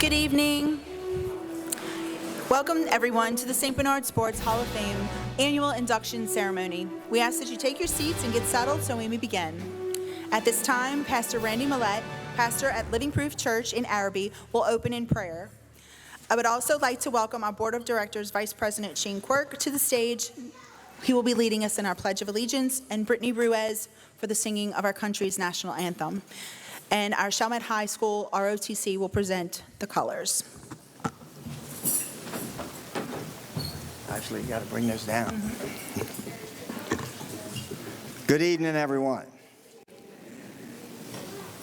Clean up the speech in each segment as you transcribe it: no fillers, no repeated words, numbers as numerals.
Good evening. Welcome everyone to the St. Bernard Sports Hall of Fame annual induction ceremony. We ask that you take your seats and get settled so we may begin. At this time, Pastor Randy Millette, pastor at Living Proof Church in Araby, will open in prayer. I would also like to welcome our Board of Directors Vice President Shane Quirk to the stage. He will be leading us in our Pledge of Allegiance, and Brittany Ruiz for the singing of our country's national anthem. And our Chalmette High School ROTC will present the colors. Actually, you got to bring this down. Good evening, everyone.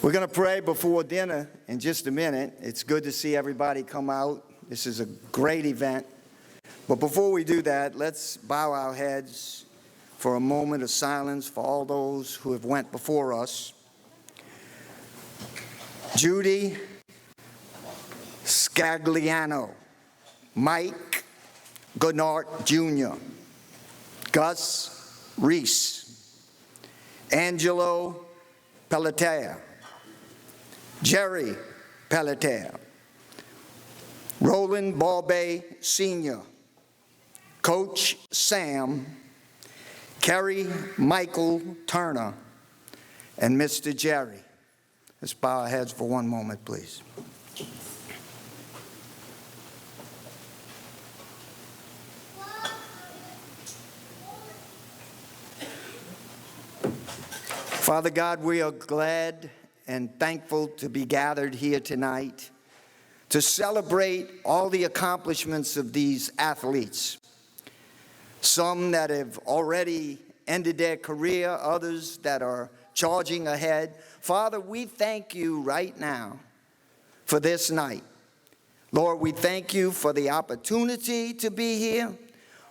We're going to pray before dinner in just a minute. It's good to see everybody come out. This is a great event. But before we do that, let's bow our heads for a moment of silence for all those who have went before us. Judy Scagliano, Mike Goodnart Jr., Gus Reese, Angelo Pelletier, Jerry Pelletier, Roland Balbay Sr., Coach Sam, Kerry Michael Turner, and Mr. Jerry. Let's bow our heads for one moment, please. Father God, we are glad and thankful to be gathered here tonight to celebrate all the accomplishments of these athletes. Some that have already ended their career, others that are charging ahead. Father, we thank you right now for this night. Lord, we thank you for the opportunity to be here.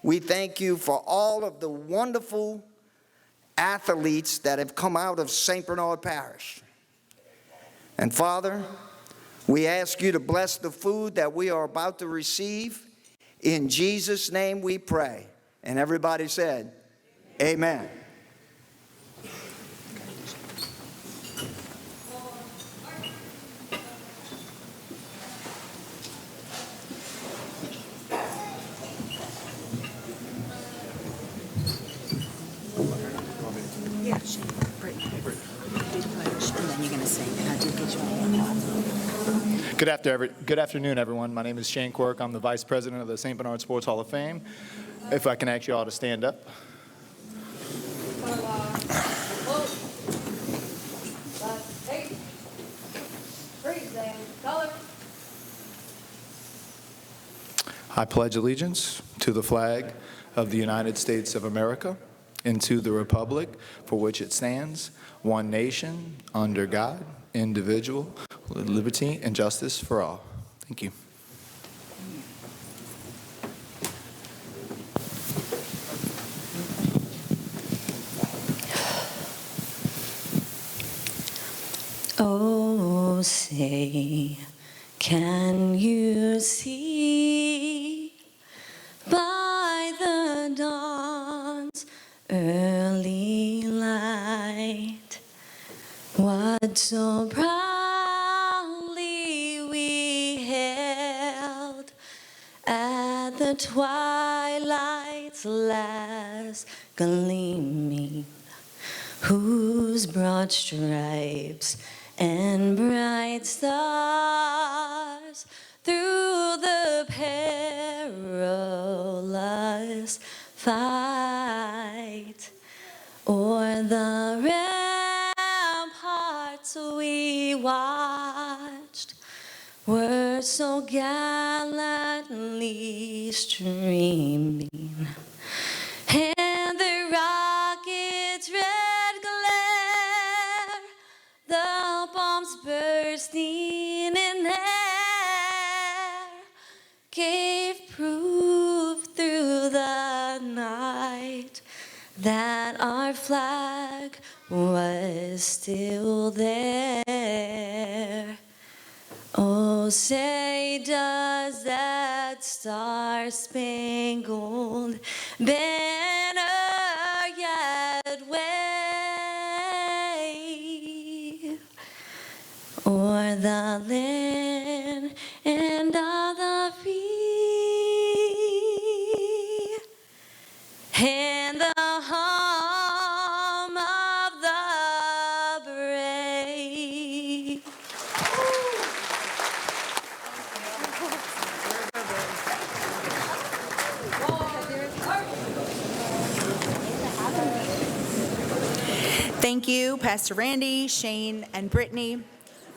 We thank you for all of the wonderful athletes that have come out of St. Bernard Parish. And Father, we ask you to bless the food that we are about to receive. In Jesus' name we pray. And everybody said, Amen. Good afternoon, everyone. My name is Shane Quirk. I'm the Vice President of the St. Bernard Sports Hall of Fame. If I can ask you all to stand up. I pledge allegiance to the flag of the United States of America and to the republic for which it stands, one nation, under God, indivisible, with liberty and justice for all. Thank you. Oh, say, can you see by the dawn's early light what so proudly we hailed at the twilight's last gleaming, whose broad stripes and bright stars through the perilous fight o'er the ramparts we watched were so gallantly streaming, and the rocket's red glare, the bombs bursting in air, gave proof through the night that our flag was still there. Oh, say, does that star-spangled banner yet wave o'er the the land and of the free, and the home of the brave. Thank you, Pastor Randy, Shane, and Brittany.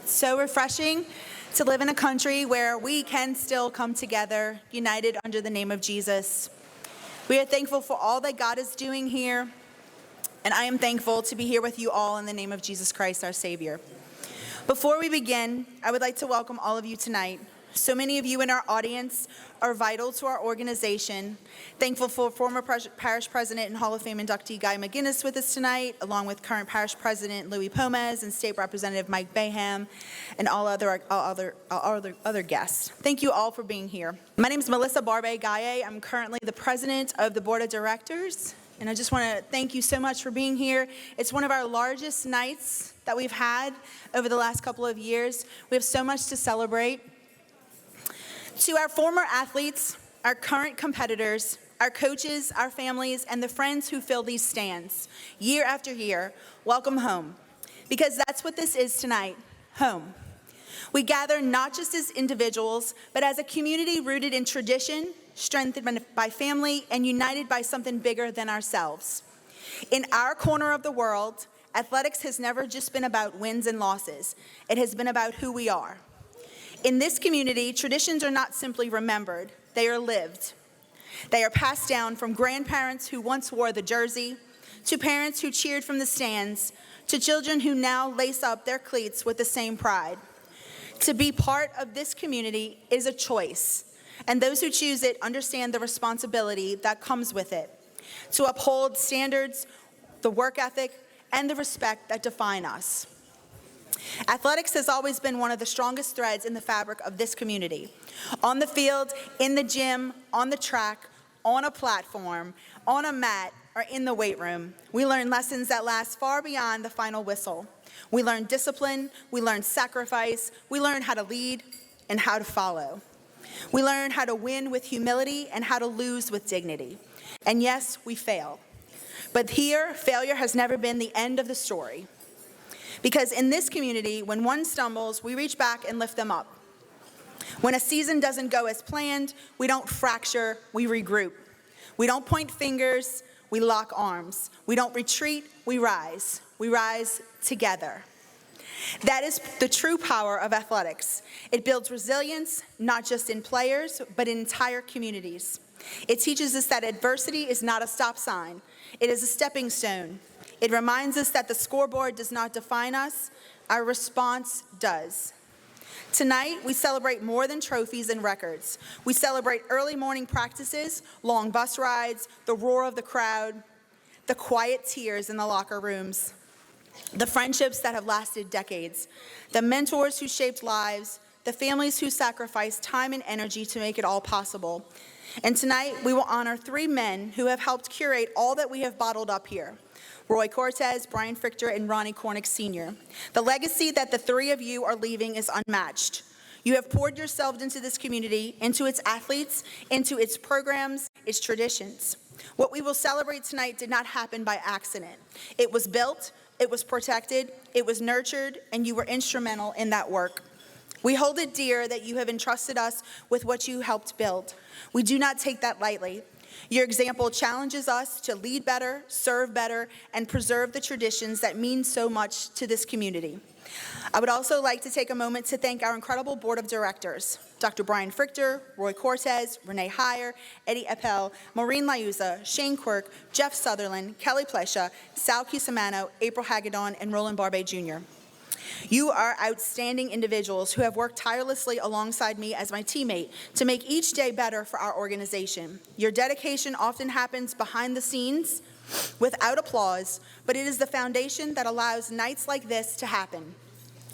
It's so refreshing to live in a country where we can still come together, united under the name of Jesus. We are thankful for all that God is doing here, and I am thankful to be here with you all in the name of Jesus Christ, our Savior. Before we begin, I would like to welcome all of you tonight. So many of you in our audience are vital to our organization. Thankful for former parish president and Hall of Fame inductee Guy McGinnis with us tonight, along with current parish president Louis Pomez and state representative Mike Baham, and all other guests. Thank you all for being here. My name is Melissa Barbe-Gaye. I'm currently the president of the board of directors, and I just want to thank you so much for being here. It's one of our largest nights that we've had over the last couple of years. We have so much to celebrate. To our former athletes, our current competitors, our coaches, our families, and the friends who fill these stands year after year, welcome home. Because that's what this is tonight, home. We gather not just as individuals, but as a community rooted in tradition, strengthened by family, and united by something bigger than ourselves. In our corner of the world, athletics has never just been about wins and losses. It has been about who we are. In this community, traditions are not simply remembered, they are lived. They are passed down from grandparents who once wore the jersey, to parents who cheered from the stands, to children who now lace up their cleats with the same pride. To be part of this community is a choice, and those who choose it understand the responsibility that comes with it, to uphold standards, the work ethic, and the respect that define us. Athletics has always been one of the strongest threads in the fabric of this community. On the field, in the gym, on the track, on a platform, on a mat, or in the weight room, we learn lessons that last far beyond the final whistle. We learn discipline, we learn sacrifice, we learn how to lead and how to follow. We learn how to win with humility and how to lose with dignity. And yes, we fail. But here, failure has never been the end of the story. Because in this community, when one stumbles, we reach back and lift them up. When a season doesn't go as planned, we don't fracture, we regroup. We don't point fingers, we lock arms. We don't retreat, we rise. We rise together. That is the true power of athletics. It builds resilience, not just in players, but in entire communities. It teaches us that adversity is not a stop sign. It is a stepping stone. It reminds us that the scoreboard does not define us, our response does. Tonight, we celebrate more than trophies and records. We celebrate early morning practices, long bus rides, the roar of the crowd, the quiet tears in the locker rooms, the friendships that have lasted decades, the mentors who shaped lives, the families who sacrificed time and energy to make it all possible. And tonight, we will honor 3 men who have helped curate all that we have bottled up here. Roy Cortez, Brian Frichter, and Ronnie Cornick Sr. The legacy that the 3 of you are leaving is unmatched. You have poured yourselves into this community, into its athletes, into its programs, its traditions. What we will celebrate tonight did not happen by accident. It was built, it was protected, it was nurtured, and you were instrumental in that work. We hold it dear that you have entrusted us with what you helped build. We do not take that lightly. Your example challenges us to lead better, serve better, and preserve the traditions that mean so much to this community. I would also like to take a moment to thank our incredible board of directors, Dr. Brian Frichter, Roy Cortez, Renee Heyer, Eddie Appel, Maureen Liuzza, Shane Quirk, Jeff Sutherland, Kelly Plesha, Sal Cusimano, April Hagedon, and Roland Barbe Jr. You are outstanding individuals who have worked tirelessly alongside me as my teammate to make each day better for our organization. Your dedication often happens behind the scenes without applause, but it is the foundation that allows nights like this to happen.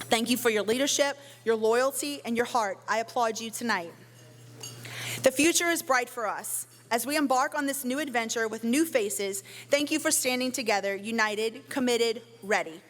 Thank you for your leadership, your loyalty, and your heart. I applaud you tonight. The future is bright for us. As we embark on this new adventure with new faces, thank you for standing together, united, committed, ready.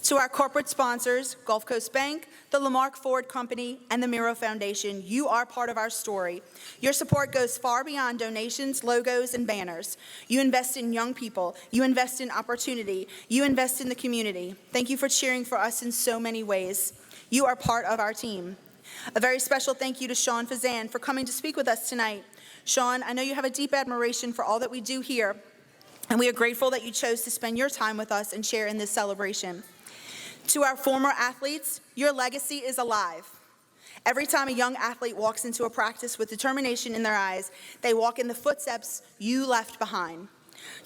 To our corporate sponsors, Gulf Coast Bank, the Lamarck Ford Company, and the Miro Foundation, you are part of our story. Your support goes far beyond donations, logos, and banners. You invest in young people. You invest in opportunity. You invest in the community. Thank you for cheering for us in so many ways. You are part of our team. A very special thank you to Sean Fazan for coming to speak with us tonight. Sean, I know you have a deep admiration for all that we do here, and we are grateful that you chose to spend your time with us and share in this celebration. To our former athletes, your legacy is alive. Every time a young athlete walks into a practice with determination in their eyes, they walk in the footsteps you left behind.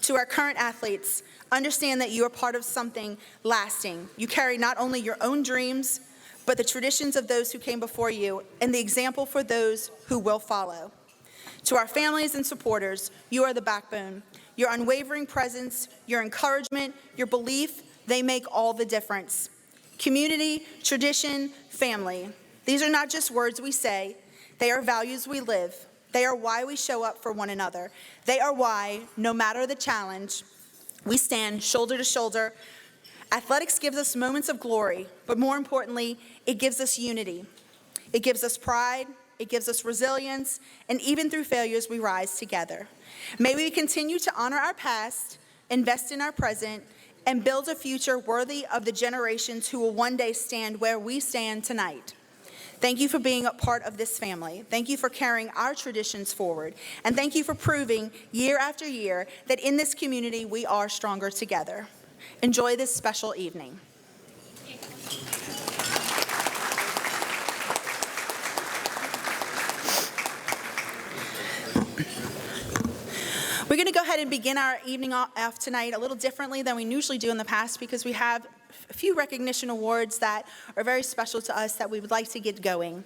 To our current athletes, understand that you are part of something lasting. You carry not only your own dreams, but the traditions of those who came before you and the example for those who will follow. To our families and supporters, you are the backbone. Your unwavering presence, your encouragement, your belief, they make all the difference. Community, tradition, family. These are not just words we say, they are values we live. They are why we show up for one another. They are why, no matter the challenge, we stand shoulder to shoulder. Athletics gives us moments of glory, but more importantly, it gives us unity. It gives us pride, it gives us resilience, and even through failures, we rise together. May we continue to honor our past, invest in our present, and build a future worthy of the generations who will one day stand where we stand tonight. Thank you for being a part of this family. Thank you for carrying our traditions forward. And thank you for proving year after year that in this community we are stronger together. Enjoy this special evening. We're going to go ahead and begin our evening off tonight a little differently than we usually do in the past because we have a few recognition awards that are very special to us that we would like to get going.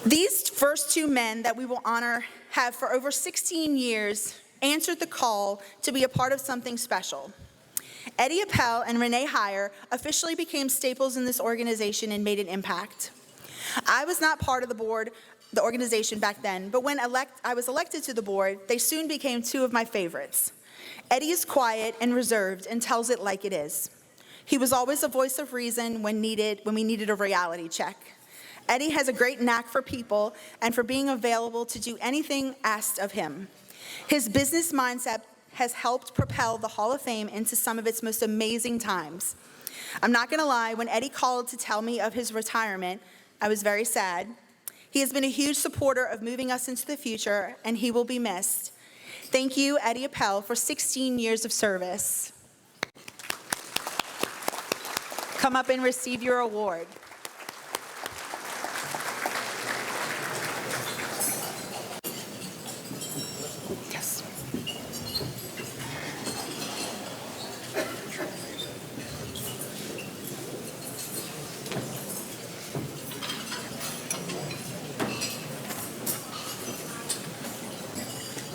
These first two men that we will honor have for over 16 years answered the call to be a part of something special. Eddie Appel and Renee Heyer officially became staples in this organization and made an impact. I was not part of the organization back then, but when I was elected to the board, they soon became two of my favorites. Eddie is quiet and reserved and tells it like it is. He was always a voice of reason when we needed a reality check. Eddie has a great knack for people and for being available to do anything asked of him. His business mindset has helped propel the Hall of Fame into some of its most amazing times. I'm not gonna lie, when Eddie called to tell me of his retirement, I was very sad. He has been a huge supporter of moving us into the future, and he will be missed. Thank you, Eddie Appel, for 16 years of service. Come up and receive your award. Yes.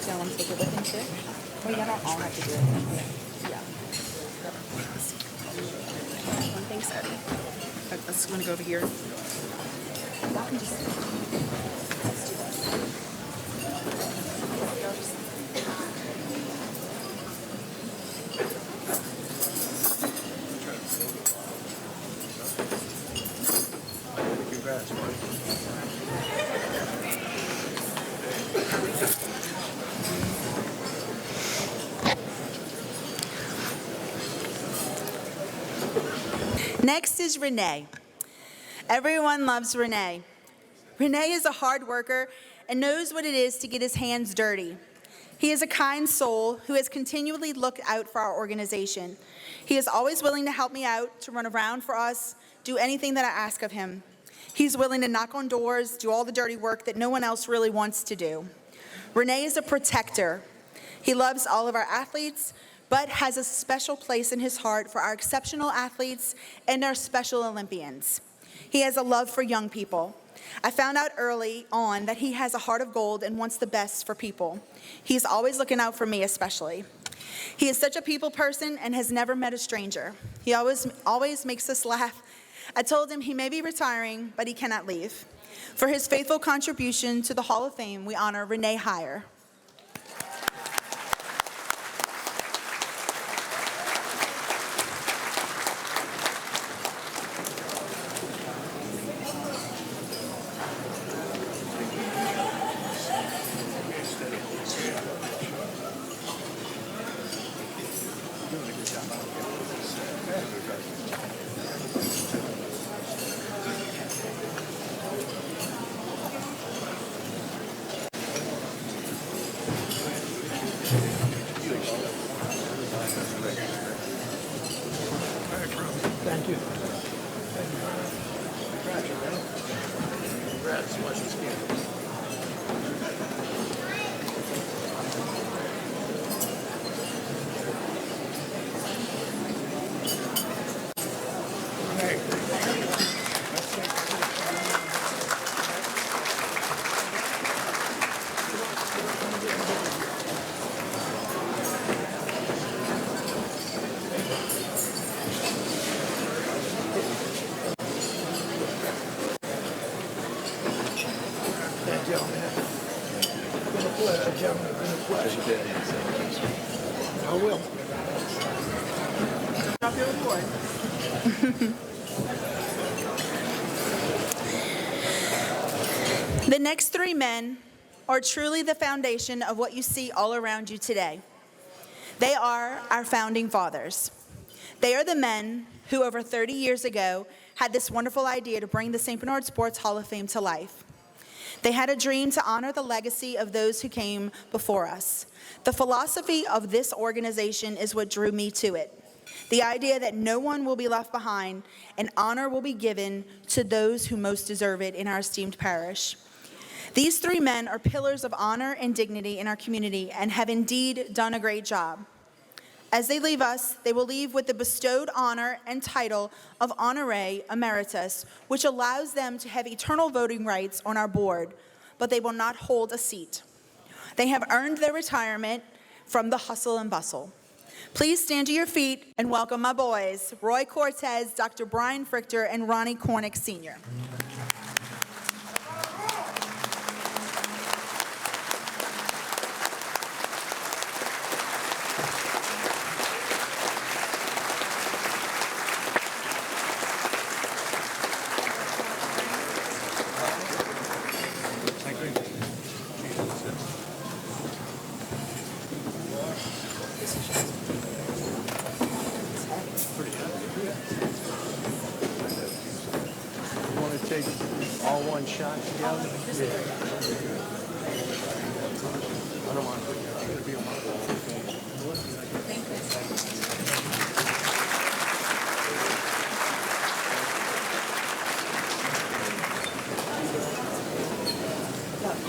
Do you want to take it with him too? Well, you don't all have to do it. Yeah. Thanks, Eddie. Let's want to go over here. Y'all can just. Let's do Congrats, buddy. Next is Renee. Everyone loves Renee. Renee is a hard worker and knows what it is to get his hands dirty. He is a kind soul who has continually looked out for our organization. He is always willing to help me out, to run around for us, do anything that I ask of him. He's willing to knock on doors, do all the dirty work that no one else really wants to do. Renee is a protector. He loves all of our athletes, but has a special place in his heart for our exceptional athletes and our special Olympians. He has a love for young people. I found out early on that he has a heart of gold and wants the best for people. He's always looking out for me especially. He is such a people person and has never met a stranger. He always makes us laugh. I told him he may be retiring, but he cannot leave. For his faithful contribution to the Hall of Fame, we honor Renee Heyer. I will. Drop your report. The next three men are truly the foundation of what you see all around you today. They are our founding fathers. They are the men who over 30 years ago had this wonderful idea to bring the St. Bernard Sports Hall of Fame to life. They had a dream to honor the legacy of those who came before us. The philosophy of this organization is what drew me to it. The idea that no one will be left behind and honor will be given to those who most deserve it in our esteemed parish. These three men are pillars of honor and dignity in our community and have indeed done a great job. As they leave us, they will leave with the bestowed honor and title of Honoré Emeritus, which allows them to have eternal voting rights on our board, but they will not hold a seat. They have earned their retirement from the hustle and bustle. Please stand to your feet and welcome my boys, Roy Cortez, Dr. Brian Frichter, and Ronnie Cornick Sr. You want to take all one shot together? Yeah. I don't want to. It's going to be on my wall.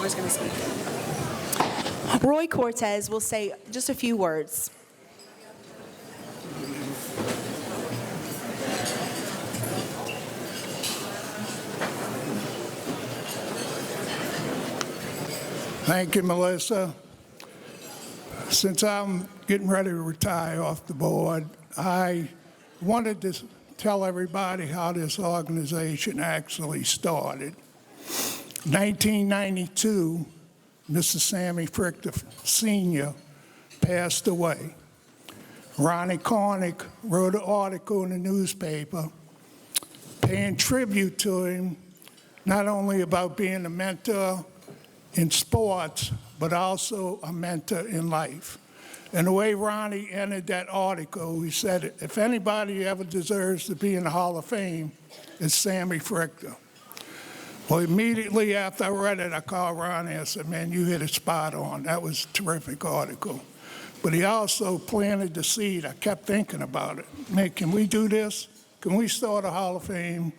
Roy's going to speak. Roy Cortez will say just a few words. Thank you, Melissa. Since I'm getting ready to retire off the board, I wanted to tell everybody how this organization actually started. 1992, Mr. Sammy Frichter Sr. passed away. Ronnie Cornick wrote an article in the newspaper paying tribute to him, not only about being a mentor in sports, but also a mentor in life. And the way Ronnie ended that article, he said, if anybody ever deserves to be in the Hall of Fame, it's Sammy Frichter. Well, immediately after I read it, I called Ronnie and I said, man, you hit it spot on. That was a terrific article. But he also planted the seed. I kept thinking about it. Man, can we do this? Can we start a Hall of Fame?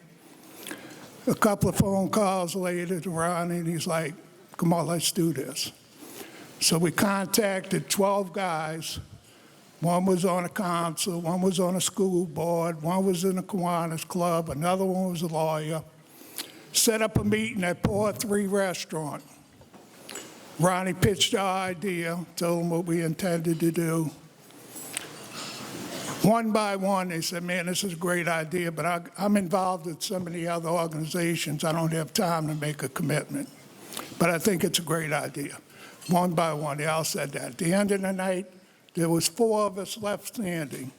A couple of phone calls later to Ronnie, and he's like, come on, let's do this. So we contacted 12 guys. One was on a council, one was on a school board, one was in a Kiwanis Club, another one was a lawyer. Set up a meeting at Port 3 Restaurant. Ronnie pitched our idea, told them what we intended to do. One by one, they said, man, this is a great idea, but I'm involved with so many other organizations, I don't have time to make a commitment. But I think it's a great idea. One by one, they all said that. At the end of the night, there was 4 of us left standing.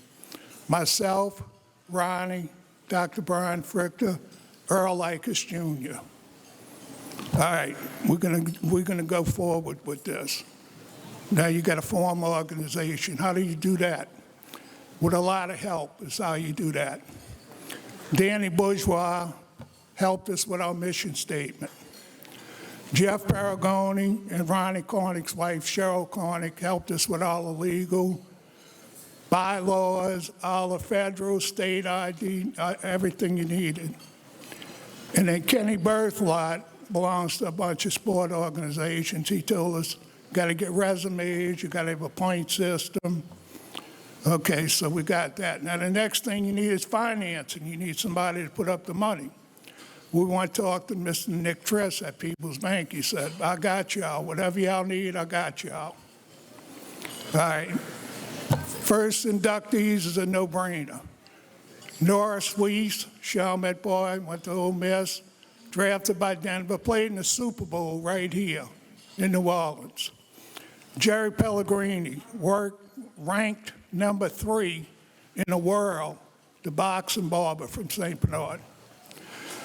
Myself, Ronnie, Dr. Brian Frichter, Earl Ickes Jr. All right, we're gonna go forward with this. Now you got to form an organization. How do you do that? With a lot of help is how you do that. Danny Bourgeois helped us with our mission statement. Jeff Paragoni and Ronnie Cornick's wife, Cheryl Cornick, helped us with all the legal bylaws, all the federal, state ID, everything you needed. And then Kenny Berthlot belongs to a bunch of sport organizations. He told us, got to get resumes, you got to have a point system. Okay, so we got that. Now, the next thing you need is financing. You need somebody to put up the money. We want to talk to Mr. Nick Triss at People's Bank. He said, I got y'all. Whatever y'all need, I got y'all. All right. First inductees is a no-brainer. Norris Weiss, Chalmette boy, went to Ole Miss, drafted by Denver, played in the Super Bowl right here in New Orleans. Jerry Pellegrini, ranked number 3 in the world, the boxing barber from St. Bernard.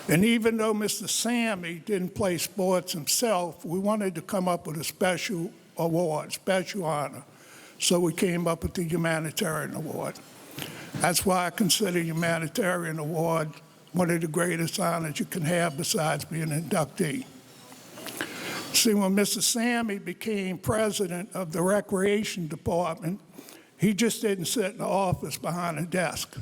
And even though Mr. Sammy didn't play sports himself, we wanted to come up with a special award, special honor. So we came up with the Humanitarian Award. That's why I consider Humanitarian Award one of the greatest honors you can have besides being an inductee. See, when Mr. Sammy became president of the Recreation Department, he just didn't sit in the office behind a desk.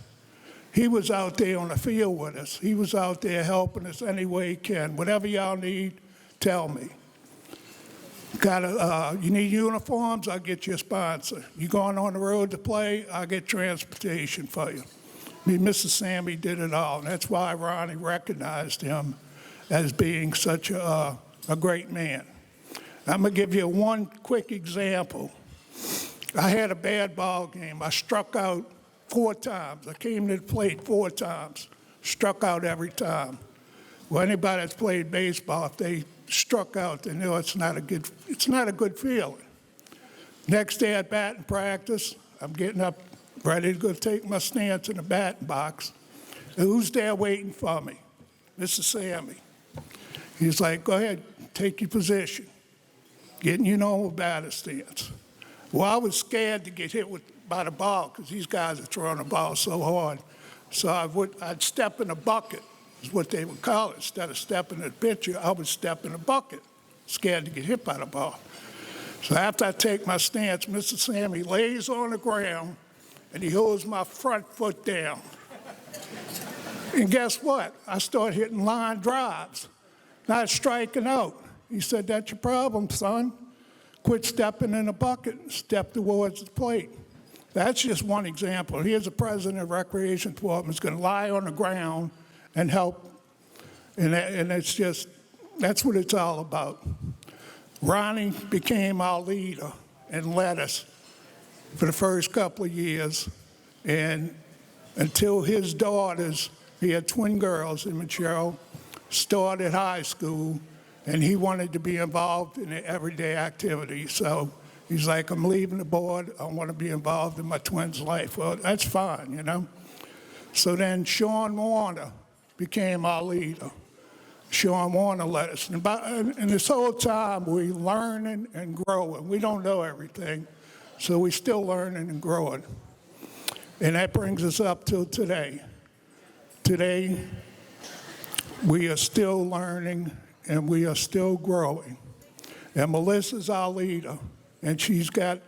He was out there on the field with us. He was out there helping us any way he can. Whatever y'all need, tell me. You need uniforms, I'll get you a sponsor. You going on the road to play, I'll get transportation for you. I mean, Mr. Sammy did it all. And that's why Ronnie recognized him as being such a great man. I'm going to give you one quick example. I had a bad ball game. I struck out 4 times. I came to the plate 4 times, struck out every time. Well, anybody that's played baseball, if they struck out, they know it's not a good feeling. Next day at batting practice, I'm getting up, ready to go take my stance in the batting box. And who's there waiting for me? Mr. Sammy. He's like, go ahead, take your position. Getting your normal batter stance. Well, I was scared to get hit by the ball because these guys are throwing the ball so hard. So I'd step in a bucket, is what they would call it. Instead of stepping in the pitcher, I would step in a bucket, scared to get hit by the ball. So after I take my stance, Mr. Sammy lays on the ground and he holds my front foot down. And guess what? I start hitting line drives, not striking out. He said, that's your problem, son. Quit stepping in a bucket, step towards the plate. That's just one example. Here's the president of the Recreation Department who's going to lie on the ground and help. And it's just, that's what it's all about. Ronnie became our leader and led us for the first couple of years. And until his daughters, he had twin girls, him and Cheryl, started high school, and he wanted to be involved in the everyday activities. So he's like, I'm leaving the board. I want to be involved in my twins' life. Well, that's fine, you know. So then Sean Warner became our leader. Sean Warner led us. And this whole time, we're learning and growing. We don't know everything, so we're still learning and growing. And that brings us up till today. Today, we are still learning and we are still growing. And Melissa's our leader, and she's got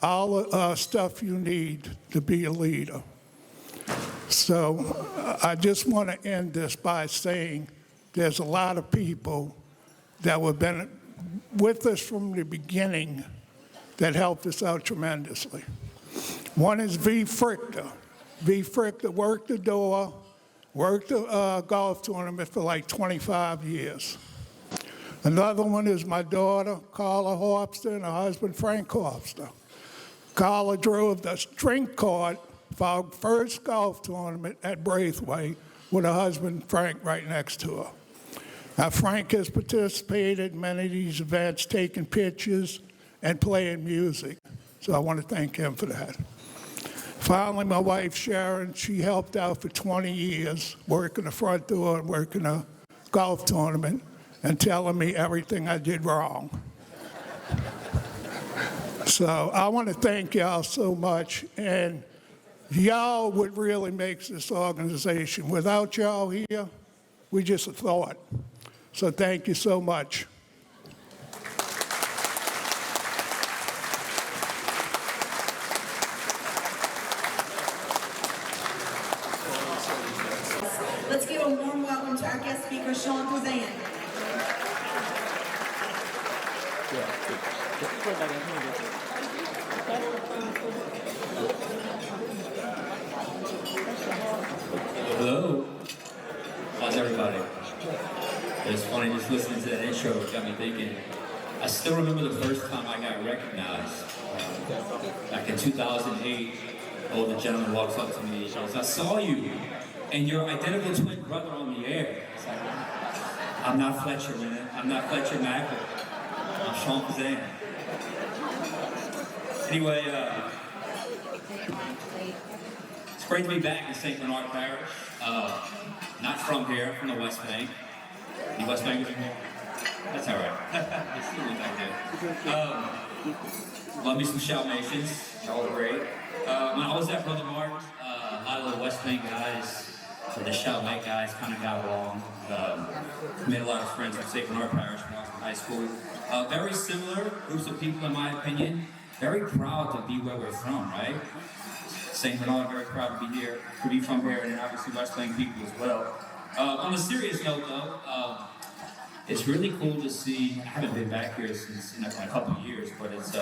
all the stuff you need to be a leader. So I just want to end this by saying there's a lot of people that have been with us from the beginning that helped us out tremendously. One is V. Frichter. V. Frichter worked the door, worked the golf tournament for like 25 years. Another one is my daughter, Carla Horpster, and her husband, Frank Horpster. Carla drove the drink cart for our first golf tournament at Braithwaite with her husband, Frank, right next to her. Now, Frank has participated in many of these events, taking pictures and playing music. So I want to thank him for that. Finally, my wife, Sharon, she helped out for 20 years, working the front door and working a golf tournament and telling me everything I did wrong. So I want to thank y'all so much. And y'all what really makes this organization. Without y'all here, we just a thought. So thank you so much. Let's give a warm welcome to our guest speaker, Sean Kuzan. Hello. How's everybody? It's funny just listening to that intro. It got me thinking. I still remember the first time I got recognized. Back in 2008, older gentleman walks up to me and goes, "I saw you and your identical twin brother on the air." It's like, I'm not Fletcher, man. I'm not Fletcher Mackle. I'm Sean Kazan. Anyway, it's great to be back in St. Bernard Parish. Not from here, from the West Bank. The West Bank is in here? That's all right. It's still back there. Love me some Shout Nations. Y'all are great. When I was at Brother Mark, a lot of the West Bank guys, the Shout Lake guys, kind of got along. Made a lot of friends at St. Bernard Parish when I was in high school. Very similar groups of people, in my opinion. Very proud to be where we're from, right? St. Bernard, very proud to be here, to be from here, and obviously West Bank people as well. On a serious note, though, it's really cool to see. I haven't been back here since in a couple of years, but it's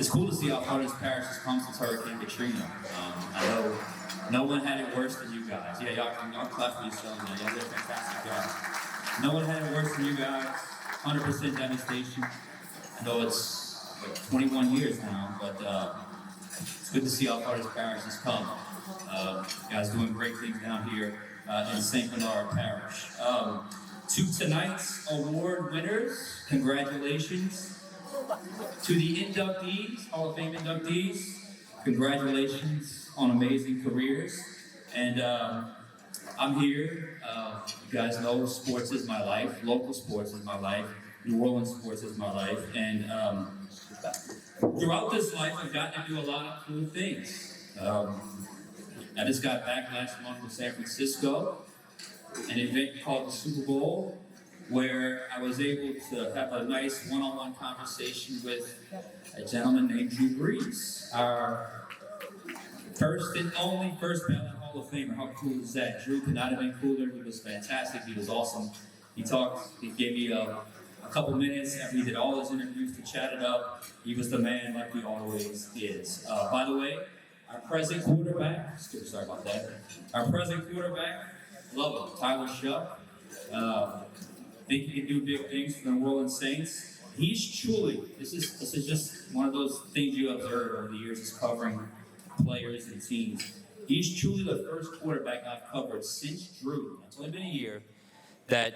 cool to see how far this parish has come since Hurricane Katrina. I know no one had it worse than you guys. Yeah, y'all clap for yourselves, man. Y'all did a fantastic job. No one had it worse than you guys. 100% devastation. I know it's like 21 years now, but it's good to see how far this parish has come. You guys doing great things down here in St. Bernard Parish. To tonight's award winners, congratulations. To the inductees, Hall of Fame inductees, congratulations on amazing careers. And I'm here. You guys know sports is my life. Local sports is my life. New Orleans sports is my life. And throughout this life, I've gotten to do a lot of cool things. I just got back last month from San Francisco, an event called the Super Bowl, where I was able to have a nice one-on-one conversation with a gentleman named Drew Brees, our first and only first ballot Hall of Famer. How cool is that? Drew could not have been cooler. He was fantastic. He was awesome. He gave me a couple minutes after he did all his interviews to chat it up. He was the man like he always is. By the way, our present quarterback, sorry about that. Our present quarterback, love him, Tyler Shuck. Think he can do big things for the New Orleans Saints. He's truly, this is just one of those things you observe over the years is covering players and teams. He's truly the first quarterback I've covered since Drew, it's only been a year, that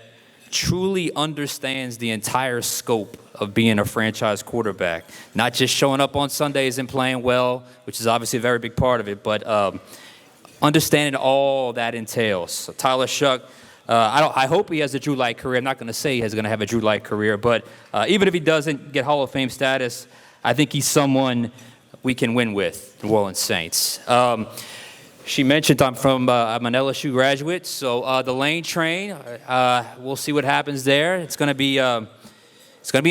truly understands the entire scope of being a franchise quarterback. Not just showing up on Sundays and playing well, which is obviously a very big part of it, but understanding all that entails. So Tyler Shuck, I hope he has a Drew-like career. I'm not going to say he's going to have a Drew-like career, but even if he doesn't get Hall of Fame status, I think he's someone we can win with, the New Orleans Saints. She mentioned I'm an LSU graduate, so the Lane Train. We'll see what happens there. It's going to be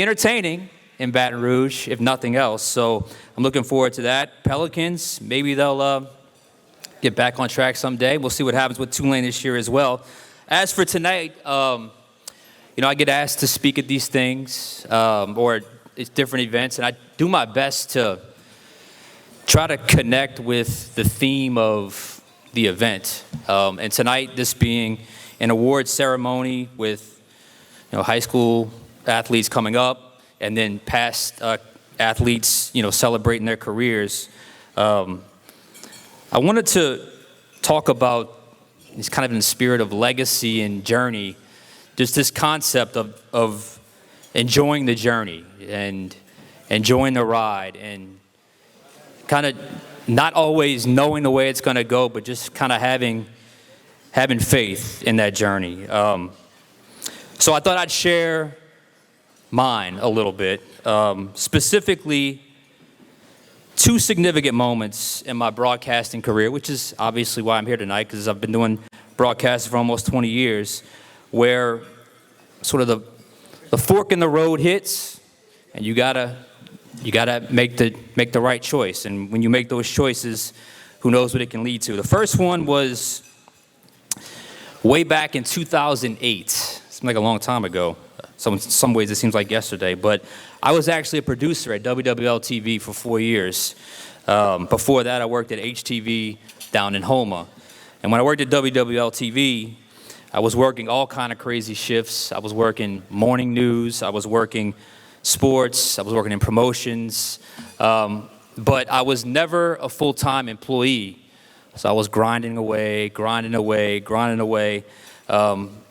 entertaining in Baton Rouge, if nothing else. So I'm looking forward to that. Pelicans, maybe they'll get back on track someday. We'll see what happens with Tulane this year as well. As for tonight, I get asked to speak at these things or at different events, and I do my best to try to connect with the theme of the event. And tonight, this being an award ceremony with high school athletes coming up, and then past athletes celebrating their careers. I wanted to talk about, it's kind of in the spirit of legacy and journey, just this concept of enjoying the journey and enjoying the ride and kind of not always knowing the way it's going to go, but just kind of having faith in that journey. So I thought I'd share mine a little bit, specifically two significant moments in my broadcasting career, which is obviously why I'm here tonight, because I've been doing broadcasting for almost 20 years, where sort of the fork in the road hits, and you gotta make the right choice. And when you make those choices, who knows what it can lead to. The first one was way back in 2008. seemed like a long time ago. Some ways it seems like yesterday, but I was actually a producer at WWL-TV for 4 years. Before that, I worked at HTV down in Houma. And when I worked at WWL-TV, I was working all kind of crazy shifts. I was working morning news, I was working sports, I was working in promotions, but I was never a full-time employee. So I was grinding away,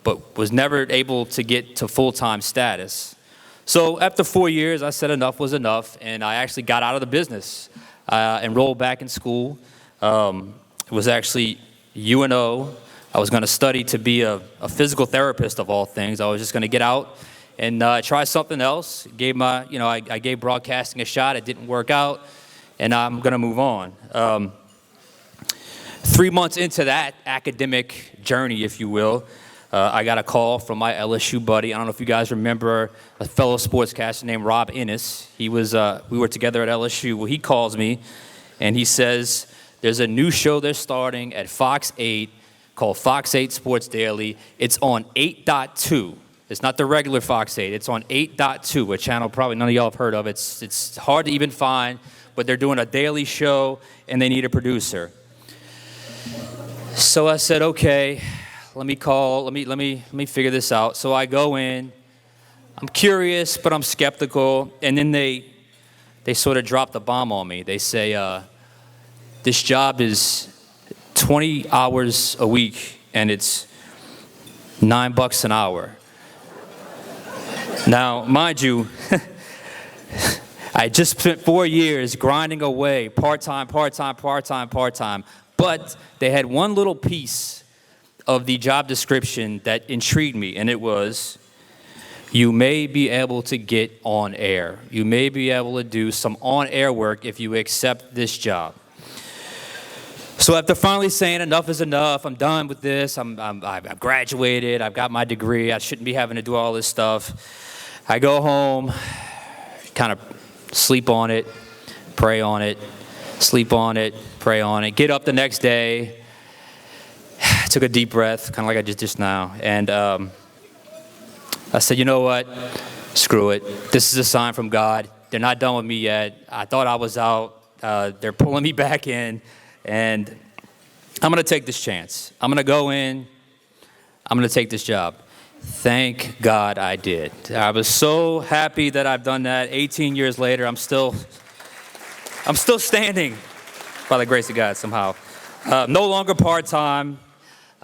but was never able to get to full-time status. So after 4 years, I said enough was enough, and I actually got out of the business. Enrolled back in school. It was actually UNO. I was going to study to be a physical therapist of all things. I was just going to get out and try something else. I gave broadcasting a shot. It didn't work out, and I'm going to move on. 3 months into that academic journey, if you will, I got a call from my LSU buddy. I don't know if you guys remember a fellow sportscaster named Rob Ennis. We were together at LSU. Well, he calls me, and he says, there's a new show they're starting at Fox 8 called Fox 8 Sports Daily. It's on 8.2. It's not the regular Fox 8. It's on 8.2, a channel probably none of y'all have heard of. It's hard to even find, but they're doing a daily show, and they need a producer. So I said, okay, let me figure this out. So I go in, I'm curious, but I'm skeptical, and then they sort of drop the bomb on me. They say, this job is 20 hours a week, and it's $9 an hour. Now, mind you, I just spent 4 years grinding away, part-time, but they had one little piece of the job description that intrigued me, and it was, you may be able to get on air. You may be able to do some on-air work if you accept this job. So after finally saying enough is enough, I'm done with this, I've graduated, I've got my degree, I shouldn't be having to do all this stuff. I go home, kind of sleep on it, pray on it, sleep on it, pray on it, get up the next day, took a deep breath, kind of like I did just now, and I said, you know what, screw it. This is a sign from God. They're not done with me yet. I thought I was out. They're pulling me back in, and I'm going to take this chance. I'm going to go in. I'm going to take this job. Thank God I did. I was so happy that I've done that. 18 years later, I'm still standing by the grace of God somehow. No longer part-time,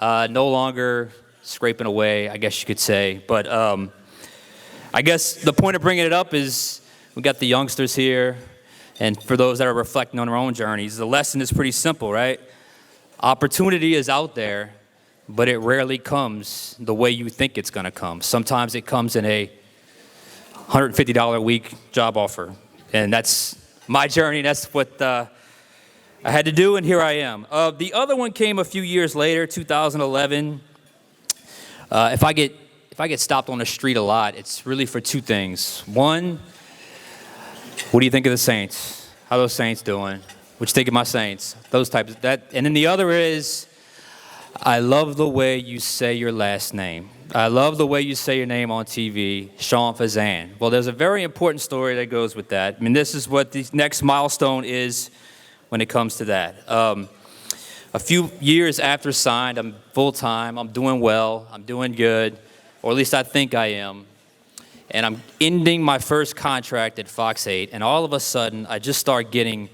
no longer scraping away, I guess you could say. But I guess the point of bringing it up is we got the youngsters here, and for those that are reflecting on their own journeys, the lesson is pretty simple, right? Opportunity is out there, but it rarely comes the way you think it's going to come. Sometimes it comes in a $150 a week job offer, and that's my journey. That's what I had to do, and here I am. The other one came a few years later, 2011. If I get stopped on the street a lot, it's really for two things. One, what do you think of the Saints? How are those Saints doing? What you think of my Saints? Those types of that. And then the other is, I love the way you say your last name. I love the way you say your name on TV, Sean Fazan. Well, there's a very important story that goes with that. I mean, this is what the next milestone is when it comes to that. A few years after signed, I'm full-time, I'm doing well, I'm doing good, or at least I think I am. And I'm ending my first contract at Fox 8, and all of a sudden, I just start getting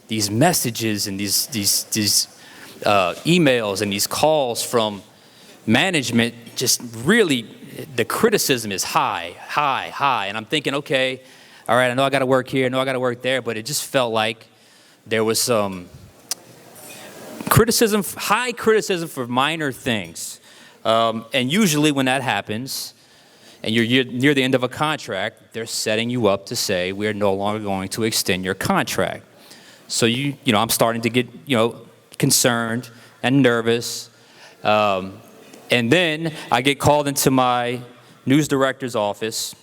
these messages and these emails and these calls from management. Just really, the criticism is high. And I'm thinking, okay, all right, I know I got to work here, I know I got to work there, but it just felt like there was some criticism, high criticism for minor things. And usually when that happens, and you're near the end of a contract, they're setting you up to say, we're no longer going to extend your contract. So I'm starting to get, concerned and nervous. And then I get called into my news director's office,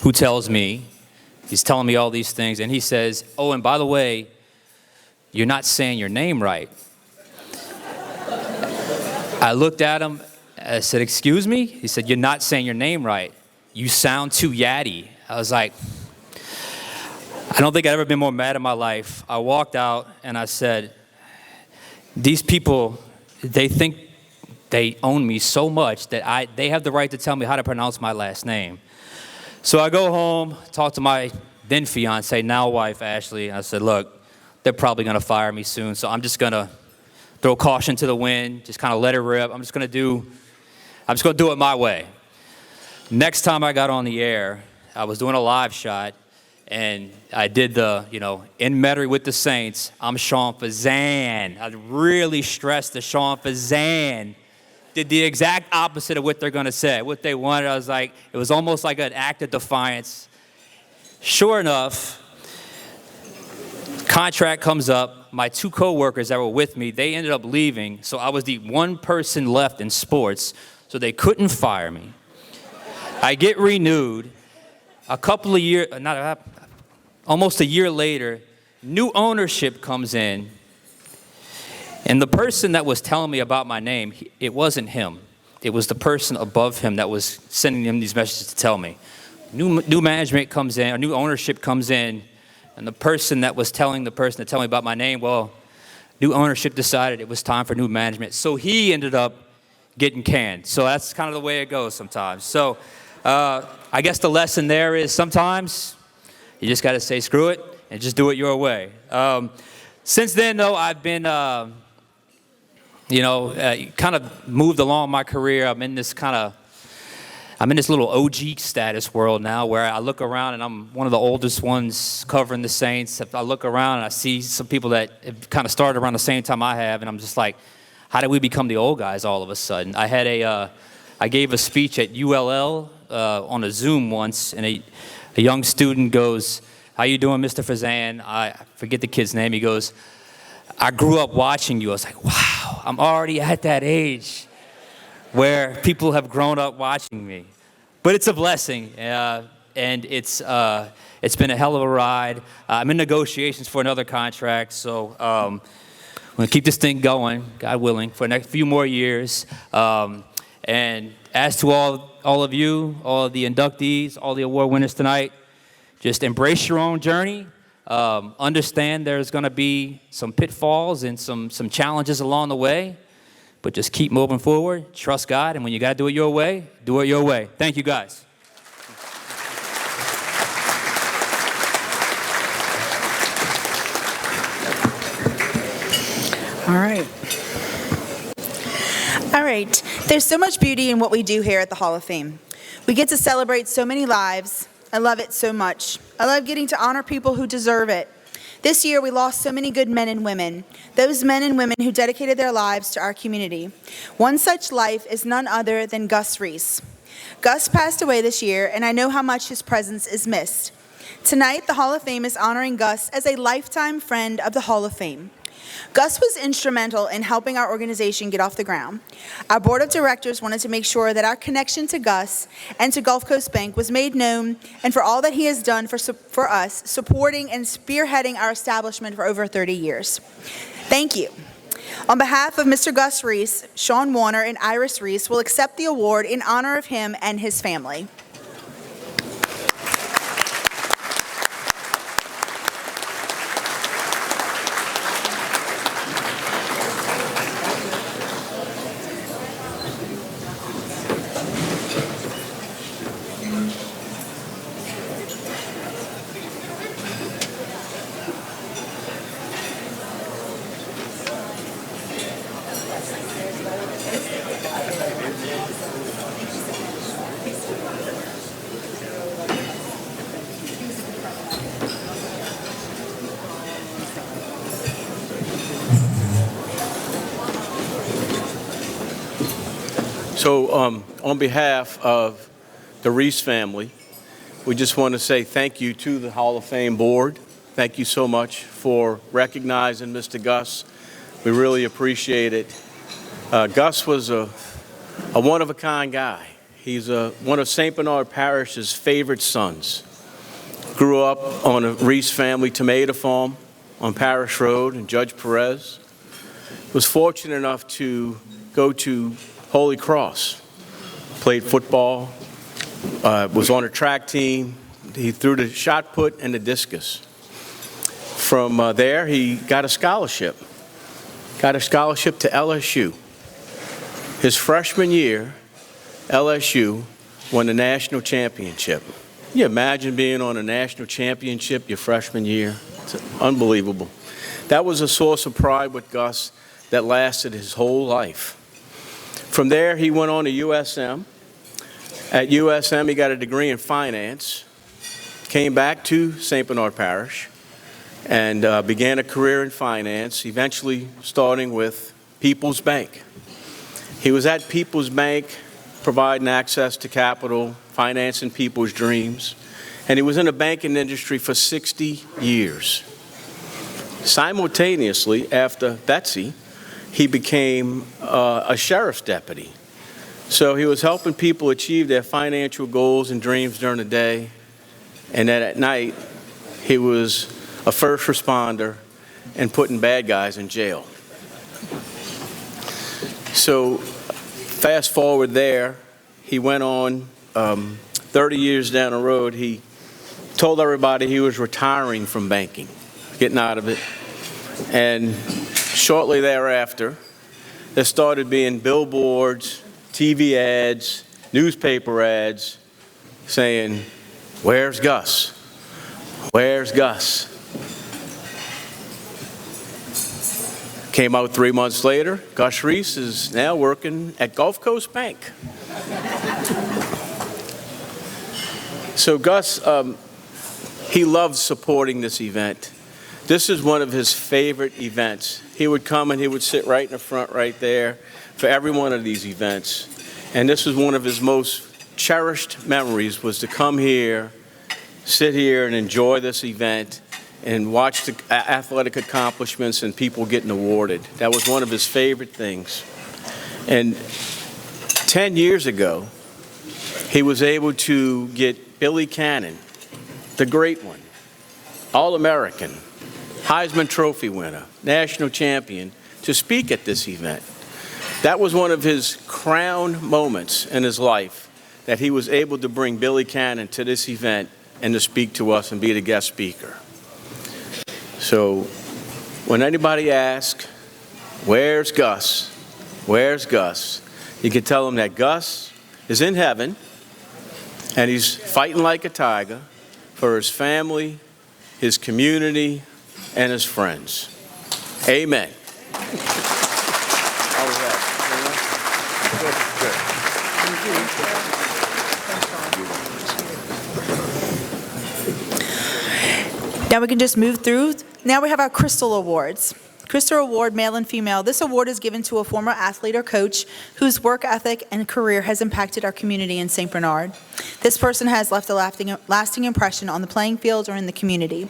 who tells me, he's telling me all these things, and he says, oh, and by the way, you're not saying your name right. I looked at him, I said, excuse me? He said, you're not saying your name right. You sound too yatty. I was like, I don't think I've ever been more mad in my life. I walked out and I said, these people, they think they own me so much that they have the right to tell me how to pronounce my last name. So I go home, talk to my then fiance, now wife, Ashley, and I said, look, they're probably gonna fire me soon, so I'm just gonna throw caution to the wind, just kind of let it rip. I'm just gonna do it my way. Next time I got on the air, I was doing a live shot, and I did the, in Metairie with the Saints, I'm Sean Fazan. I really stressed the Sean Fazan. Did the exact opposite of what they're gonna say, what they wanted. I was like, it was almost like an act of defiance. Sure enough, contract comes up. My two coworkers that were with me, they ended up leaving, so I was the one person left in sports, so they couldn't fire me. I get renewed. Almost a year later, new ownership comes in, and the person that was telling me about my name, it wasn't him. It was the person above him that was sending him these messages to tell me. New management comes in, or new ownership comes in, and the person that was telling the person to tell me about my name, well, new ownership decided it was time for new management. So he ended up getting canned. So that's kind of the way it goes sometimes. So I guess the lesson there is sometimes you just got to say screw it and just do it your way. Since then, though, I've been, kind of moved along my career. I'm in this little OG status world now where I look around and I'm one of the oldest ones covering the Saints. I look around and I see some people that have kind of started around the same time I have, and I'm just like, how did we become the old guys all of a sudden? I gave a speech at ULL on a Zoom once, and a young student goes, how you doing, Mr. Fazan? I forget the kid's name. He goes, I grew up watching you. I was like, wow, I'm already at that age where people have grown up watching me. But it's a blessing, and it's been a hell of a ride. I'm in negotiations for another contract, so I'm going to keep this thing going, God willing, for the next few more years. And as to all of you, all of the inductees, all the award winners tonight, just embrace your own journey. Understand there's going to be some pitfalls and some challenges along the way. But just keep moving forward, trust God, and when you got to do it your way, do it your way. Thank you, guys. All right. All right. There's so much beauty in what we do here at the Hall of Fame. We get to celebrate so many lives. I love it so much. I love getting to honor people who deserve it. This year, we lost so many good men and women, those men and women who dedicated their lives to our community. One such life is none other than Gus Reese. Gus passed away this year, and I know how much his presence is missed. Tonight, the Hall of Fame is honoring Gus as a lifetime friend of the Hall of Fame. Gus was instrumental in helping our organization get off the ground. Our board of directors wanted to make sure that our connection to Gus and to Gulf Coast Bank was made known, and for all that he has done for us, supporting and spearheading our establishment for over 30 years. Thank you. On behalf of Mr. Gus Reese, Sean Warner, and Iris Reese will accept the award in honor of him and his family. So on behalf of the Reese family, we just want to say thank you to the Hall of Fame board. Thank you so much for recognizing Mr. Gus. We really appreciate it. Gus was a one-of-a-kind guy. He's one of St. Bernard Parish's favorite sons. Grew up on a Reese family tomato farm on Parish Road in Judge Perez. Was fortunate enough to go to Holy Cross. Played football, was on a track team. He threw the shot put and the discus. From there, he got a scholarship. Got a scholarship to LSU. His freshman year, LSU won the national championship. Can you imagine being on a national championship your freshman year? It's unbelievable. That was a source of pride with Gus that lasted his whole life. From there, he went on to USM. At USM, he got a degree in finance, came back to St. Bernard Parish, and began a career in finance, eventually starting with People's Bank. He was at People's Bank providing access to capital, financing people's dreams, and he was in the banking industry for 60 years. Simultaneously, after Betsy, he became a sheriff's deputy. So he was helping people achieve their financial goals and dreams during the day, and then at night, he was a first responder and putting bad guys in jail. So fast forward there, he went on 30 years down the road. He told everybody he was retiring from banking, getting out of it. And shortly thereafter, there started being billboards, TV ads, newspaper ads saying, "Where's Gus? Where's Gus?" Came out 3 months later, Gus Reese is now working at Gulf Coast Bank. So Gus, he loved supporting this event. This is one of his favorite events. He would come and he would sit right in the front right there for every one of these events. And this was one of his most cherished memories, was to come here, sit here and enjoy this event and watch the athletic accomplishments and people getting awarded. That was one of his favorite things. And 10 years ago, he was able to get Billy Cannon, the great one, All-American, Heisman Trophy winner, national champion, to speak at this event. That was one of his crown moments in his life, that he was able to bring Billy Cannon to this event and to speak to us and be the guest speaker. So when anybody asks, "Where's Gus? Where's Gus?" you can tell them that Gus is in heaven and he's fighting like a tiger for his family, his community, and his friends. Amen. Now we can just move through. Now we have our Crystal Awards. Crystal Award, male and female. This award is given to a former athlete or coach whose work ethic and career has impacted our community in St. Bernard. This person has left a lasting impression on the playing field or in the community.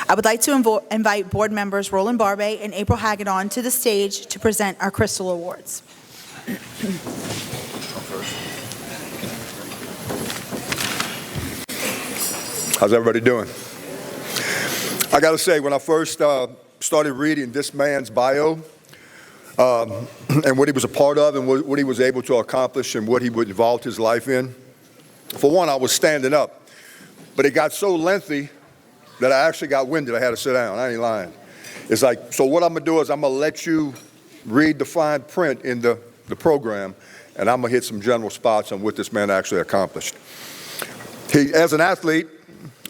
I would like to invite board members Roland Barbe and April Hagedon to the stage to present our Crystal Awards. How's everybody doing? I got to say, when I first started reading this man's bio and what he was a part of and what he was able to accomplish and what he would involve his life in, for one, I was standing up. But it got so lengthy that I actually got winded. I had to sit down. I ain't lying. It's like, so what I'm going to do is I'm going to let you read the fine print in the program, and I'm going to hit some general spots on what this man actually accomplished. As an athlete,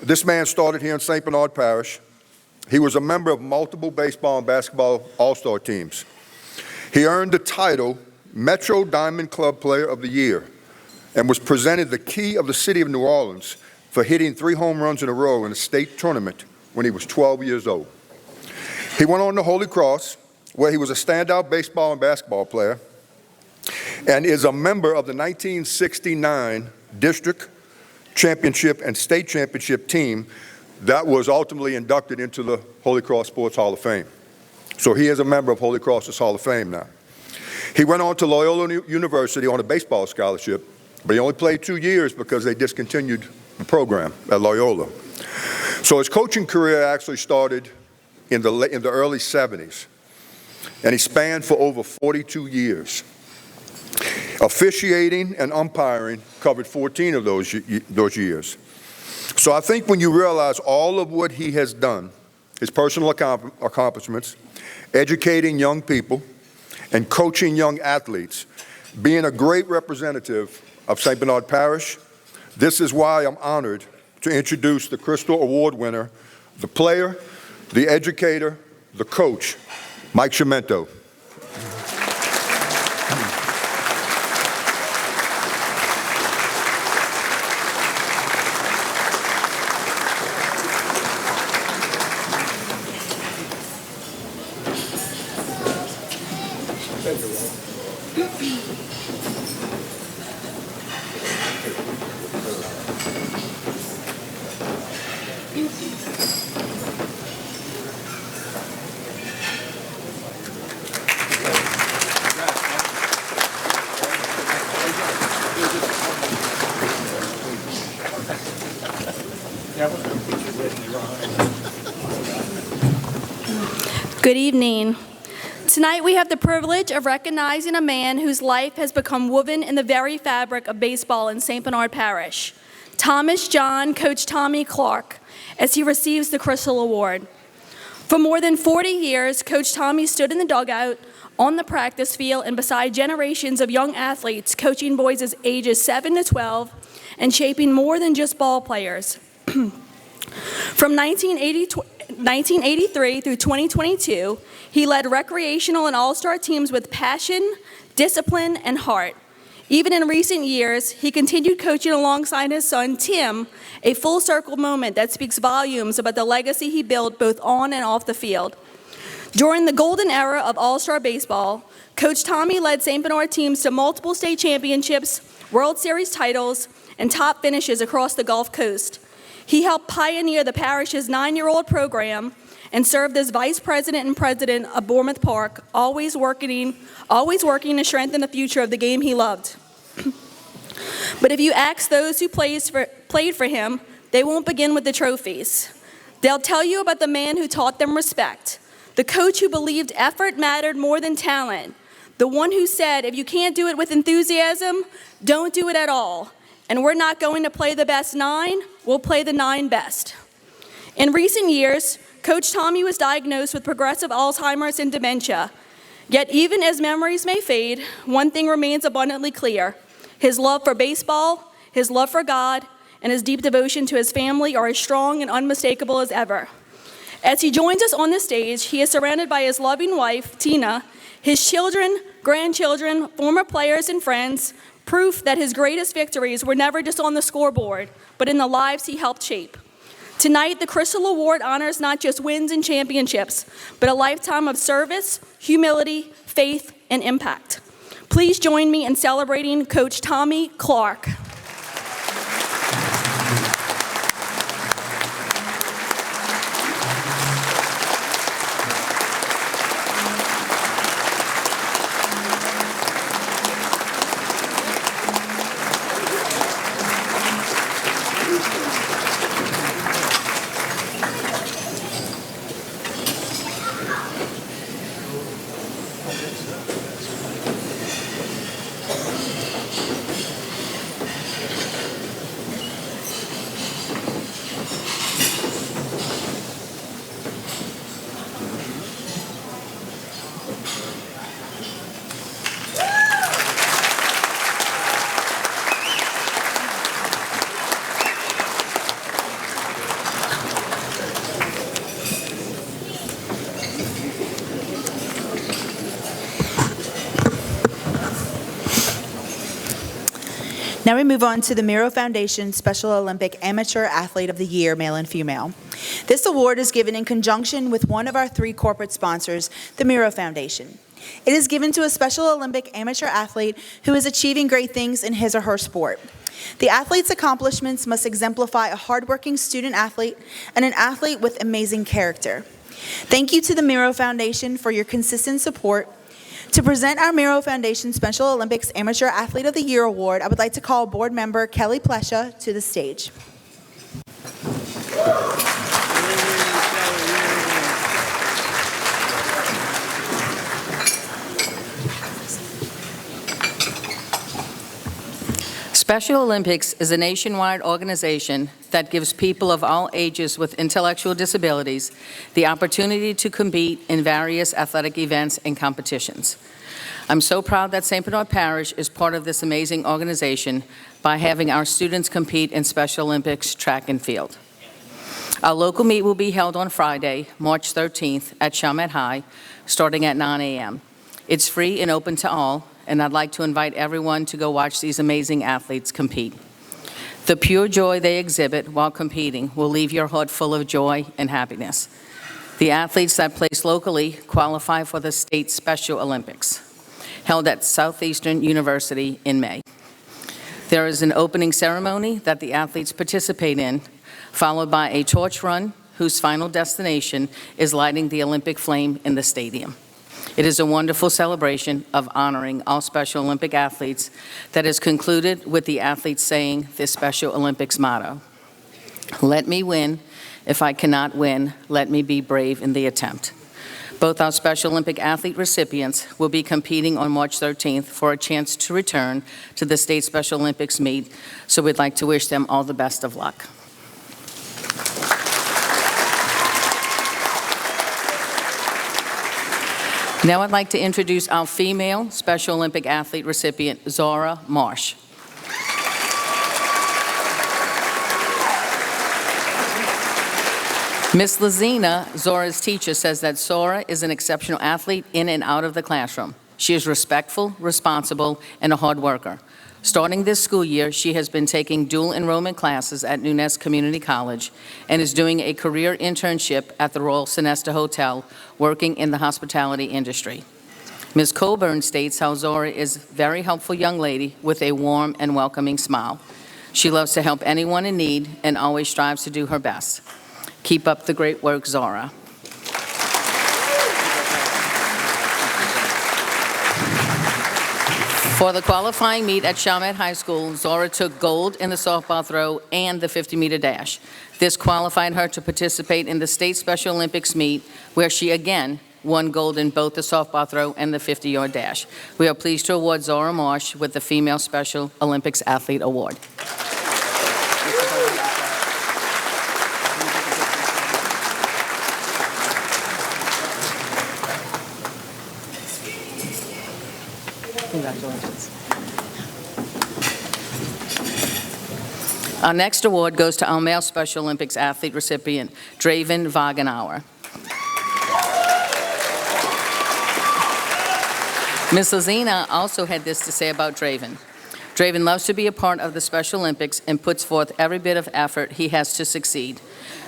this man started here in St. Bernard Parish. He was a member of multiple baseball and basketball all-star teams. He earned the title Metro Diamond Club Player of the Year and was presented the key of the city of New Orleans for hitting 3 home runs in a row in a state tournament when he was 12 years old. He went on to Holy Cross, where he was a standout baseball and basketball player, and is a member of the 1969 district championship and state championship team that was ultimately inducted into the Holy Cross Sports Hall of Fame. So he is a member of Holy Cross's Hall of Fame now. He went on to Loyola University on a baseball scholarship, but he only played 2 years because they discontinued the program at Loyola. So his coaching career actually started in the early 70s, and he spanned for over 42 years. Officiating and umpiring covered 14 of those years. So I think when you realize all of what he has done, his personal accomplishments, educating young people, and coaching young athletes, being a great representative of St. Bernard Parish, this is why I'm honored to introduce the Crystal Award winner, the player, the educator, the coach, Mike Sciamento. Good evening. Tonight we have the privilege of recognizing a man whose life has become woven in the very fabric of baseball in St. Bernard Parish, Thomas John Coach Tommy Clark, as he receives the Crystal Award. For more than 40 years, Coach Tommy stood in the dugout, on the practice field, and beside generations of young athletes, coaching boys as ages 7 to 12 and shaping more than just ball players. From 1983 through 2022, he led recreational and all-star teams with passion, discipline, and heart. Even in recent years, he continued coaching alongside his son, Tim, a full-circle moment that speaks volumes about the legacy he built both on and off the field. During the golden era of all-star baseball, Coach Tommy led St. Bernard teams to multiple state championships, World Series titles, and top finishes across the Gulf Coast. He helped pioneer the parish's 9-year-old program and served as vice president and president of Bournemouth Park, always working to strengthen the future of the game he loved. But if you ask those who played for him, they won't begin with the trophies. They'll tell you about the man who taught them respect, the coach who believed effort mattered more than talent, the one who said, if you can't do it with enthusiasm, don't do it at all. And we're not going to play the best 9, we'll play the 9 best. In recent years, Coach Tommy was diagnosed with progressive Alzheimer's and dementia. Yet even as memories may fade, one thing remains abundantly clear. His love for baseball, his love for God, and his deep devotion to his family are as strong and unmistakable as ever. As he joins us on the stage, he is surrounded by his loving wife, Tina, his children, grandchildren, former players, and friends, proof that his greatest victories were never just on the scoreboard, but in the lives he helped shape. Tonight, the Crystal Award honors not just wins and championships, but a lifetime of service, humility, faith, and impact. Please join me in celebrating Coach Tommy Clark. Now we move on to the Miro Foundation Special Olympic Amateur Athlete of the Year, male and female. This award is given in conjunction with one of our 3 corporate sponsors, the Miro Foundation. It is given to a Special Olympic amateur athlete who is achieving great things in his or her sport. The athlete's accomplishments must exemplify a hardworking student athlete and an athlete with amazing character. Thank you to the Miro Foundation for your consistent support. To present our Miro Foundation Special Olympics Amateur Athlete of the Year Award, I would like to call board member Kelly Plesha to the stage. Special Olympics is a nationwide organization that gives people of all ages with intellectual disabilities the opportunity to compete in various athletic events and competitions. I'm so proud that St. Bernard Parish is part of this amazing organization by having our students compete in Special Olympics track and field. Our local meet will be held on Friday, March 13th at Chalmette High, starting at 9 a.m. It's free and open to all, and I'd like to invite everyone to go watch these amazing athletes compete. The pure joy they exhibit while competing will leave your heart full of joy and happiness. The athletes that place locally qualify for the State Special Olympics, held at Southeastern University in May. There is an opening ceremony that the athletes participate in, followed by a torch run whose final destination is lighting the Olympic flame in the stadium. It is a wonderful celebration of honoring all Special Olympic athletes that is concluded with the athletes saying this Special Olympics motto: "Let me win. If I cannot win, let me be brave in the attempt." Both our Special Olympic athlete recipients will be competing on March 13th for a chance to return to the State Special Olympics meet, so we'd like to wish them all the best of luck. Now I'd like to introduce our female Special Olympic athlete recipient, Zora Marsh. Ms. Lazina, Zora's teacher, says that Zora is an exceptional athlete in and out of the classroom. She is respectful, responsible, and a hard worker. Starting this school year, she has been taking dual enrollment classes at Nunez Community College and is doing a career internship at the Royal Sonesta Hotel, working in the hospitality industry. Ms. Colburn states how Zora is a very helpful young lady with a warm and welcoming smile. She loves to help anyone in need and always strives to do her best. Keep up the great work, Zora. For the qualifying meet at Chalmette High School, Zora took gold in the softball throw and the 50-meter dash. This qualified her to participate in the State Special Olympics meet, where she again won gold in both the softball throw and the 50-yard dash. We are pleased to award Zora Marsh with the Female Special Olympics Athlete Award. Congratulations. Our next award goes to our male Special Olympics athlete recipient, Draven Wagenauer. Ms. Lazina also had this to say about Draven. Draven loves to be a part of the Special Olympics and puts forth every bit of effort he has to succeed.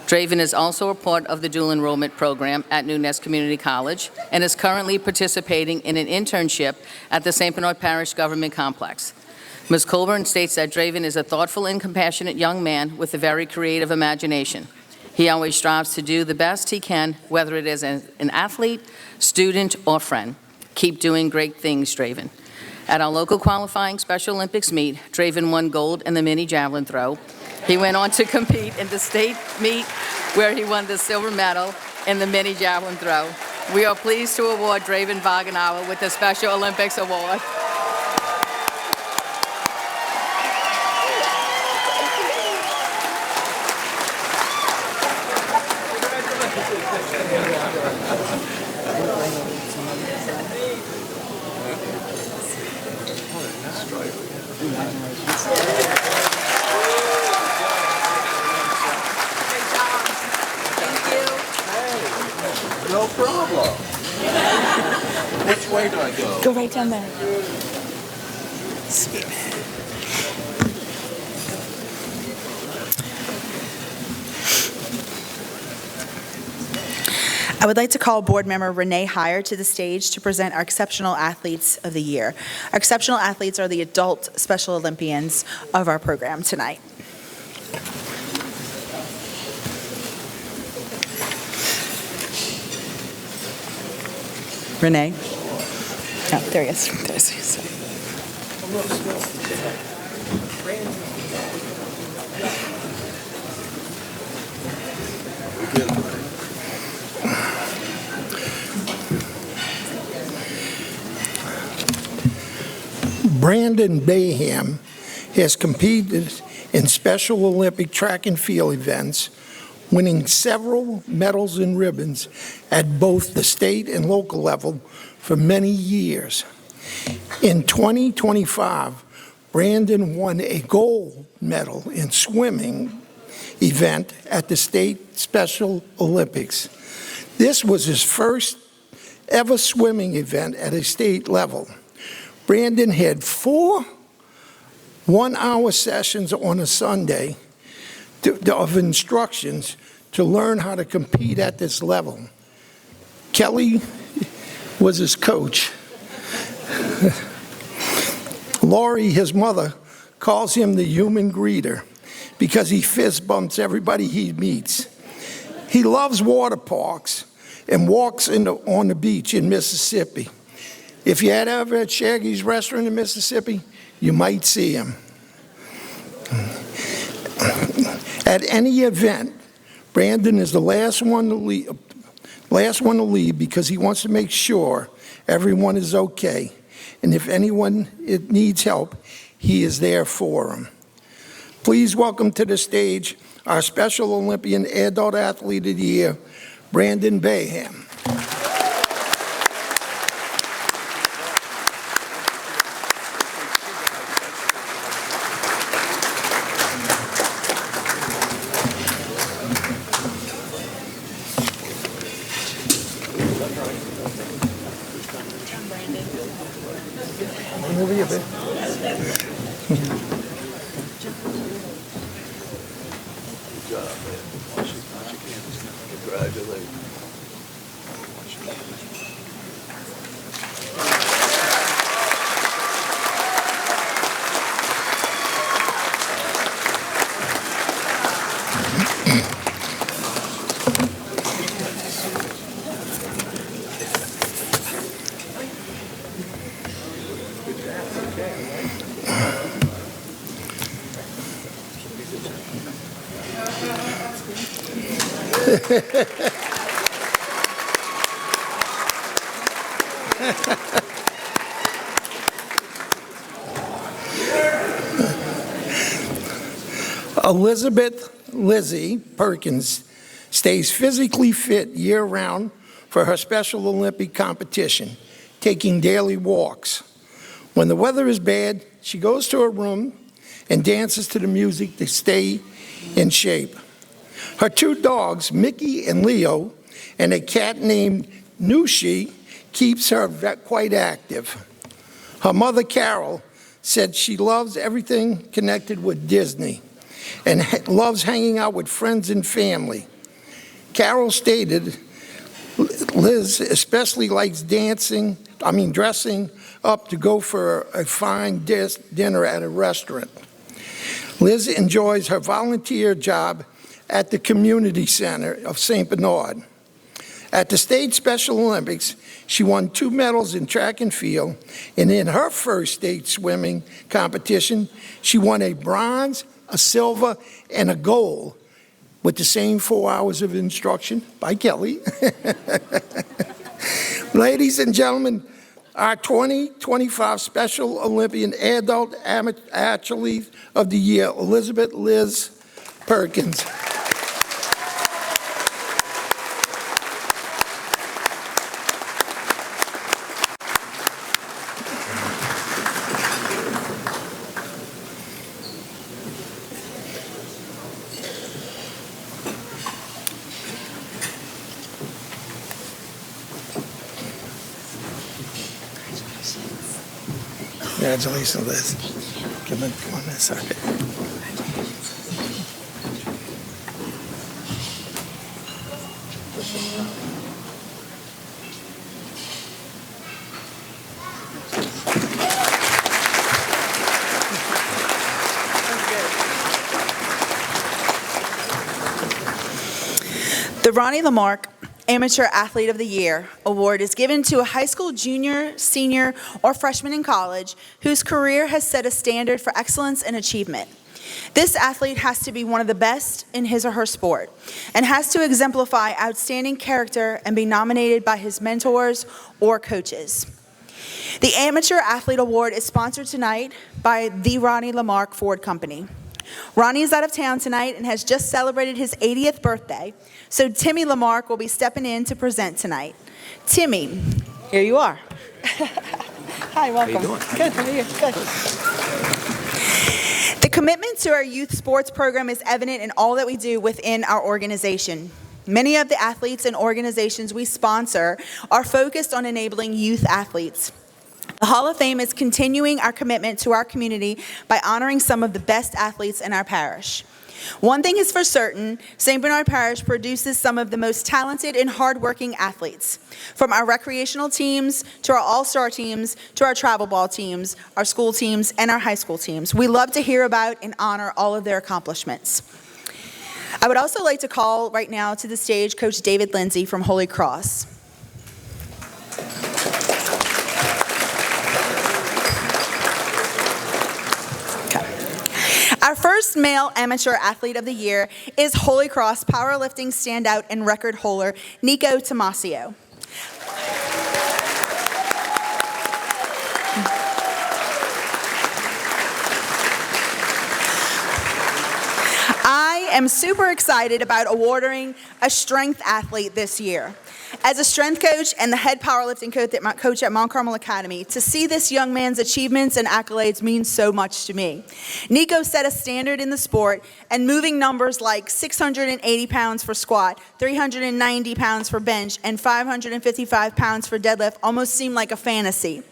Draven is also a part of the dual enrollment program at Nunez Community College and is currently participating in an internship at the St. Bernard Parish Government Complex. Ms. Colburn states that Draven is a thoughtful and compassionate young man with a very creative imagination. He always strives to do the best he can, whether it is an athlete, student, or friend. Keep doing great things, Draven. At our local qualifying Special Olympics meet, Draven won gold in the mini javelin throw. He went on to compete in the state meet, where he won the silver medal in the mini javelin throw. We are pleased to award Draven Wagenauer with the Special Olympics Award. No problem. Which way do I go? Go right down there. I would like to call board member Renee Heyer to the stage to present our Exceptional Athletes of the Year. Our Exceptional Athletes are the adult Special Olympians of our program tonight. Renee? Oh, there he is. There he is. Brandon Bayham has competed in Special Olympic track and field events, winning several medals and ribbons at both the state and local level for many years. In 2025, Brandon won a gold medal in swimming event at the State Special Olympics. This was his first ever swimming event at a state level. Brandon had 4 one-hour sessions on a Sunday of instructions to learn how to compete at this level. Kelly was his coach. Lori, his mother, calls him the human greeter because he fist bumps everybody he meets. He loves water parks and walks on the beach in Mississippi. If you had ever at Shaggy's restaurant in Mississippi, you might see him. At any event, Brandon is the last one to leave because he wants to make sure everyone is okay. And if anyone needs help, he is there for them. Please welcome to the stage our Special Olympian Adult Athlete of the Year, Brandon Bayham. Over here, babe. Elizabeth Lizzie Perkins stays physically fit year-round for her Special Olympic competition, taking daily walks. When the weather is bad, she goes to her room and dances to the music to stay in shape. Her 2 dogs, Mickey and Leo, and a cat named Nushi, keeps her quite active. Her mother, Carol, said she loves everything connected with Disney and loves hanging out with friends and family. Carol stated Liz especially likes dressing up to go for a fine dinner at a restaurant. Liz enjoys her volunteer job at the Community Center of St. Bernard. At the State Special Olympics, she won 2 medals in track and field, and in her first state swimming competition, she won a bronze, a silver, and a gold with the same 4 hours of instruction by Kelly. Ladies and gentlemen, our 2025 Special Olympian Adult Athlete of the Year, Elizabeth Liz Perkins. Congratulations, Liz. Come on this side. The Ronnie Lamarck Amateur Athlete of the Year award is given to a high school junior, senior, or freshman in college whose career has set a standard for excellence and achievement. This athlete has to be one of the best in his or her sport and has to exemplify outstanding character and be nominated by his mentors or coaches. The Amateur Athlete Award is sponsored tonight by the Ronnie Lamarck Ford Company. Ronnie is out of town tonight and has just celebrated his 80th birthday, so Timmy Lamarck will be stepping in to present tonight. Timmy, here you are. Hi, welcome. How you doing? Good, how are you? Good. The commitment to our youth sports program is evident in all that we do within our organization. Many of the athletes and organizations we sponsor are focused on enabling youth athletes. The Hall of Fame is continuing our commitment to our community by honoring some of the best athletes in our parish. One thing is for certain, St. Bernard Parish produces some of the most talented and hardworking athletes. From our recreational teams, to our all-star teams, to our travel ball teams, our school teams, and our high school teams. We love to hear about and honor all of their accomplishments. I would also like to call right now to the stage Coach David Lindsay from Holy Cross. Our first male amateur athlete of the year is Holy Cross powerlifting standout and record holder Nico Tomasio. I am super excited about awarding a strength athlete this year. As a strength coach and the head powerlifting coach at Mount Carmel Academy, to see this young man's achievements and accolades means so much to me. Nico set a standard in the sport, and moving numbers like 680 pounds for squat, 390 pounds for bench, and 555 pounds for deadlift almost seemed like a fantasy.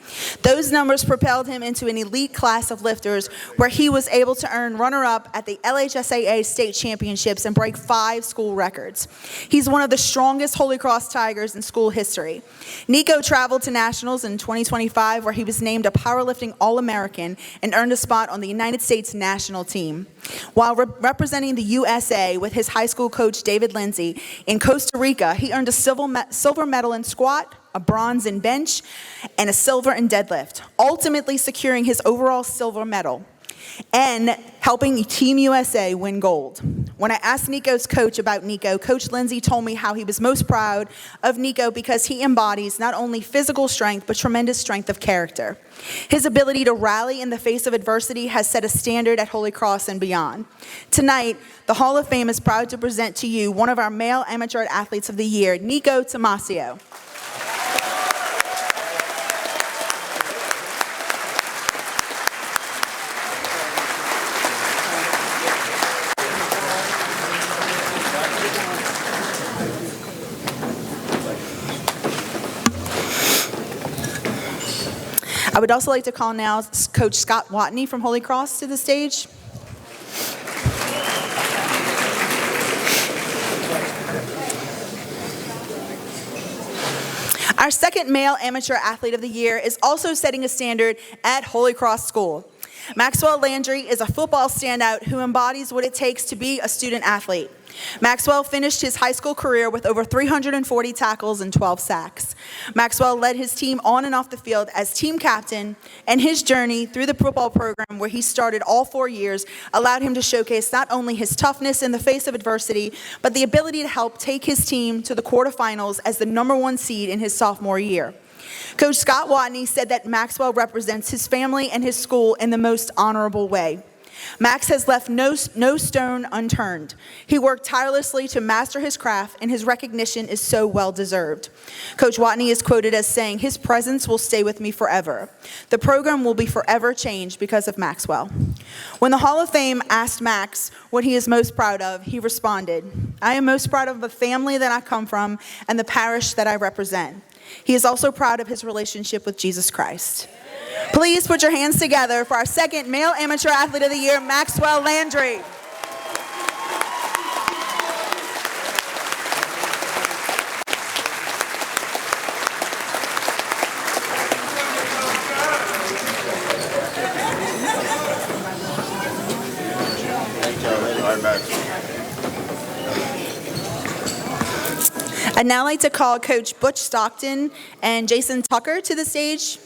Those numbers propelled him into an elite class of lifters where he was able to earn runner-up at the LHSAA state championships and break 5 school records. He's one of the strongest Holy Cross Tigers in school history. Nico traveled to nationals in 2025 where he was named a powerlifting All-American and earned a spot on the United States national team. While representing the USA with his high school coach David Lindsay in Costa Rica, he earned a silver medal in squat, a bronze in bench, and a silver in deadlift, ultimately securing his overall silver medal and helping Team USA win gold. When I asked Nico's coach about Nico, Coach Lindsay told me how he was most proud of Nico because he embodies not only physical strength, but tremendous strength of character. His ability to rally in the face of adversity has set a standard at Holy Cross and beyond. Tonight, the Hall of Fame is proud to present to you one of our male amateur athletes of the year, Nico Tomasio. I would also like to call now Coach Scott Watney from Holy Cross to the stage. Our second male amateur athlete of the year is also setting a standard at Holy Cross School. Maxwell Landry is a football standout who embodies what it takes to be a student athlete. Maxwell finished his high school career with over 340 tackles and 12 sacks. Maxwell led his team on and off the field as team captain, and his journey through the football program, where he started all 4 years, allowed him to showcase not only his toughness in the face of adversity, but the ability to help take his team to the quarterfinals as the #1 seed in his sophomore year. Coach Scott Watney said that Maxwell represents his family and his school in the most honorable way. Max has left no stone unturned. He worked tirelessly to master his craft, and his recognition is so well-deserved. Coach Watney is quoted as saying, "His presence will stay with me forever. The program will be forever changed because of Maxwell." When the Hall of Fame asked Max what he is most proud of, he responded, "I am most proud of the family that I come from and the parish that I represent." He is also proud of his relationship with Jesus Christ. Please put your hands together for our second male amateur athlete of the year, Maxwell Landry. I'd now like to call Coach Butch Stockton and Jason Tucker to the stage.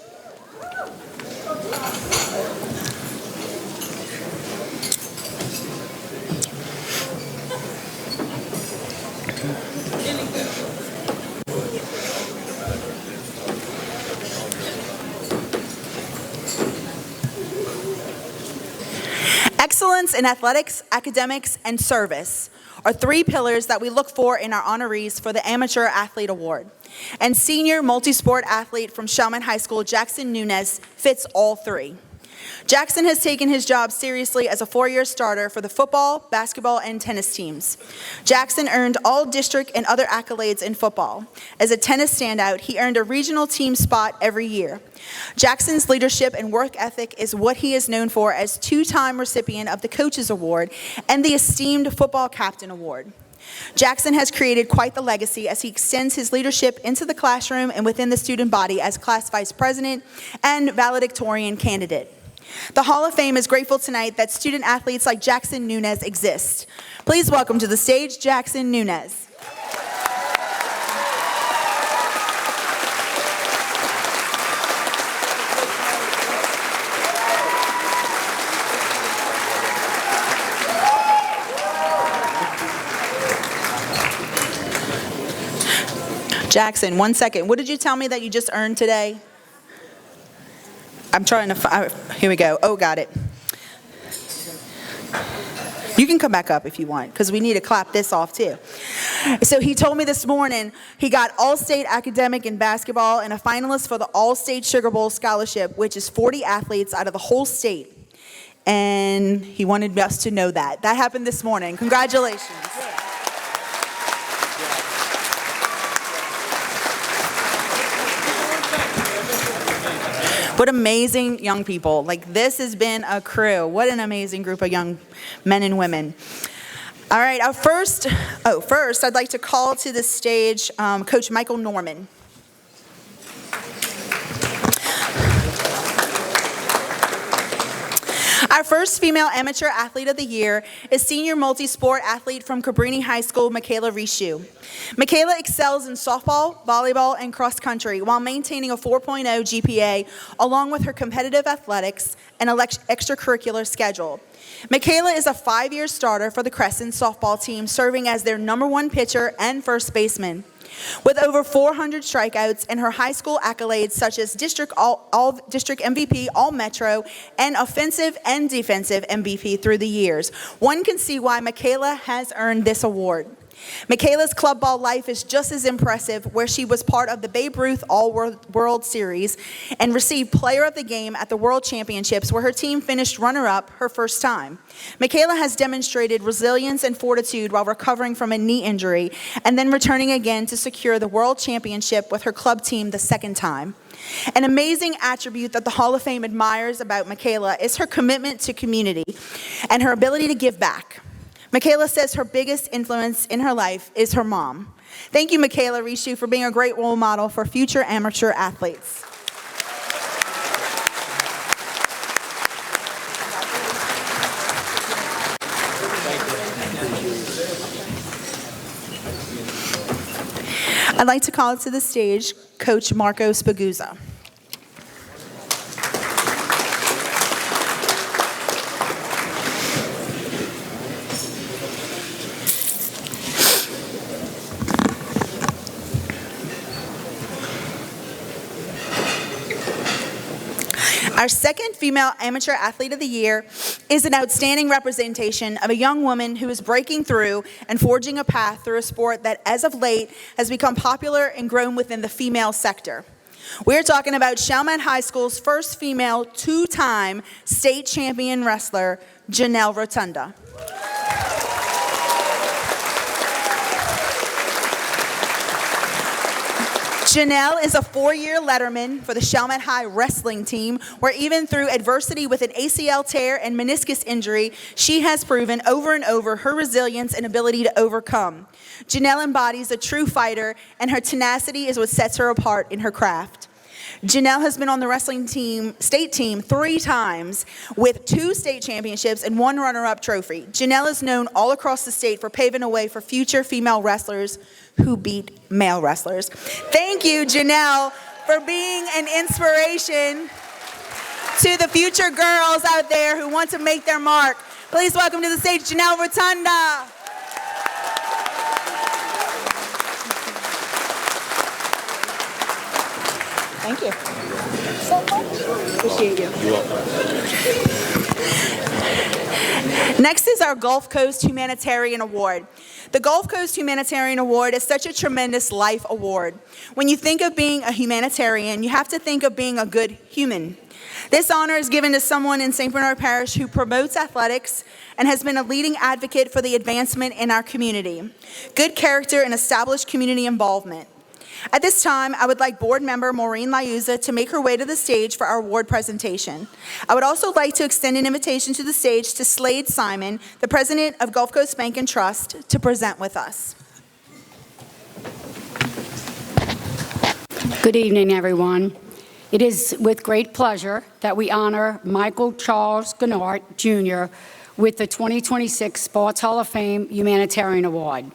Excellence in athletics, academics, and service are three pillars that we look for in our honorees for the Amateur Athlete Award. And senior multi-sport athlete from Chalmette High School, Jackson Nunez, fits all three. Jackson has taken his job seriously as a four-year starter for the football, basketball, and tennis teams. Jackson earned all district and other accolades in football. As a tennis standout, he earned a regional team spot every year. Jackson's leadership and work ethic is what he is known for as two-time recipient of the Coaches Award and the esteemed Football Captain Award. Jackson has created quite the legacy as he extends his leadership into the classroom and within the student body as class vice president and valedictorian candidate. The Hall of Fame is grateful tonight that student athletes like Jackson Nunez exist. Please welcome to the stage Jackson Nunez. Jackson, 1 second. What did you tell me that you just earned today? I'm trying to, here we go. Oh, got it. You can come back up if you want, because we need to clap this off too. So he told me this morning he got All-State Academic in basketball and a finalist for the All-State Sugar Bowl Scholarship, which is 40 athletes out of the whole state. And he wanted us to know that. That happened this morning. Congratulations. What amazing young people. Like, this has been a crew. What an amazing group of young men and women. All right, first I'd like to call to the stage Coach Michael Norman. Our first female amateur athlete of the year is senior multi-sport athlete from Cabrini High School, Michaela Rishu. Michaela excels in softball, volleyball, and cross country while maintaining a 4.0 GPA along with her competitive athletics and extracurricular schedule. Michaela is a 5-year starter for the Crescent softball team, serving as their #1 pitcher and first baseman. With over 400 strikeouts and her high school accolades such as district district MVP, All Metro, and offensive and defensive MVP through the years, one can see why Michaela has earned this award. Michaela's club ball life is just as impressive, where she was part of the Babe Ruth All-World Series and received Player of the Game at the World Championships, where her team finished runner-up her first time. Michaela has demonstrated resilience and fortitude while recovering from a knee injury and then returning again to secure the World Championship with her club team the second time. An amazing attribute that the Hall of Fame admires about Michaela is her commitment to community and her ability to give back. Michaela says her biggest influence in her life is her mom. Thank you, Michaela Rishu, for being a great role model for future amateur athletes. I'd like to call to the stage Coach Marco Spaguzza. Our second female amateur athlete of the year is an outstanding representation of a young woman who is breaking through and forging a path through a sport that, as of late, has become popular and grown within the female sector. We're talking about Chalmette High School's first female two-time state champion wrestler, Janelle Rotunda. Janelle is a 4-year letterman for the Chalmette High wrestling team, where even through adversity with an ACL tear and meniscus injury, she has proven over and over her resilience and ability to overcome. Janelle embodies a true fighter, and her tenacity is what sets her apart in her craft. Janelle has been on the wrestling team, state team 3 times with 2 state championships and 1 runner-up trophy. Janelle is known all across the state for paving a way for future female wrestlers who beat male wrestlers. Thank you, Janelle, for being an inspiration to the future girls out there who want to make their mark. Please welcome to the stage Janelle Rotunda. Thank you so much. Appreciate you. You're welcome. Next is our Gulf Coast Humanitarian Award. The Gulf Coast Humanitarian Award is such a tremendous life award. When you think of being a humanitarian, you have to think of being a good human. This honor is given to someone in St. Bernard Parish who promotes athletics and has been a leading advocate for the advancement in our community, good character, and established community involvement. At this time, I would like board member Maureen Liuzza to make her way to the stage for our award presentation. I would also like to extend an invitation to the stage to Slade Simon, the president of Gulf Coast Bank and Trust, to present with us. Good evening, everyone. It is with great pleasure that we honor Michael Charles Gannard, Jr. with the 2026 Sports Hall of Fame Humanitarian Award.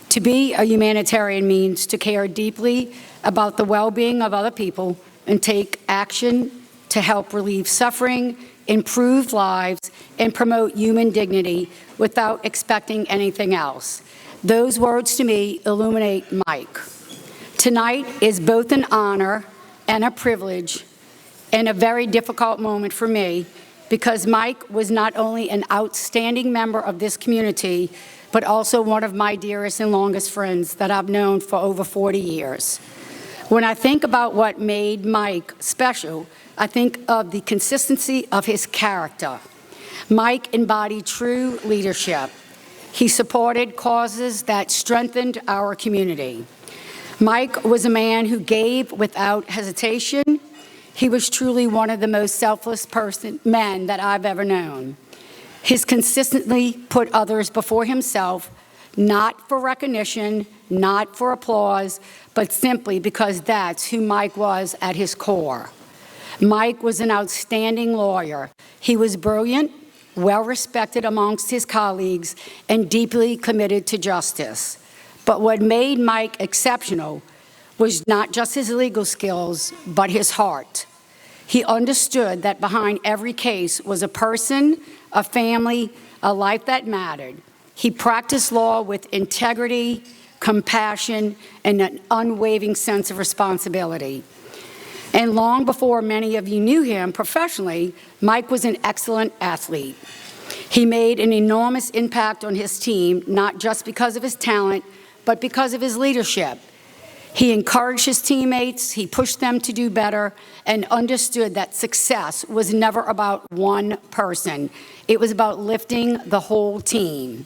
To be a humanitarian means to care deeply about the well-being of other people and take action to help relieve suffering, improve lives, and promote human dignity without expecting anything else. Those words to me illuminate Mike. Tonight is both an honor and a privilege and a very difficult moment for me because Mike was not only an outstanding member of this community, but also one of my dearest and longest friends that I've known for over 40 years. When I think about what made Mike special, I think of the consistency of his character. Mike embodied true leadership. He supported causes that strengthened our community. Mike was a man who gave without hesitation. He was truly one of the most selfless men that I've ever known. He's consistently put others before himself, not for recognition, not for applause, but simply because that's who Mike was at his core. Mike was an outstanding lawyer. He was brilliant, well-respected amongst his colleagues, and deeply committed to justice. But what made Mike exceptional was not just his legal skills, but his heart. He understood that behind every case was a person, a family, a life that mattered. He practiced law with integrity, compassion, and an unwavering sense of responsibility. And long before many of you knew him professionally, Mike was an excellent athlete. He made an enormous impact on his team, not just because of his talent, but because of his leadership. He encouraged his teammates, he pushed them to do better, and understood that success was never about one person. It was about lifting the whole team.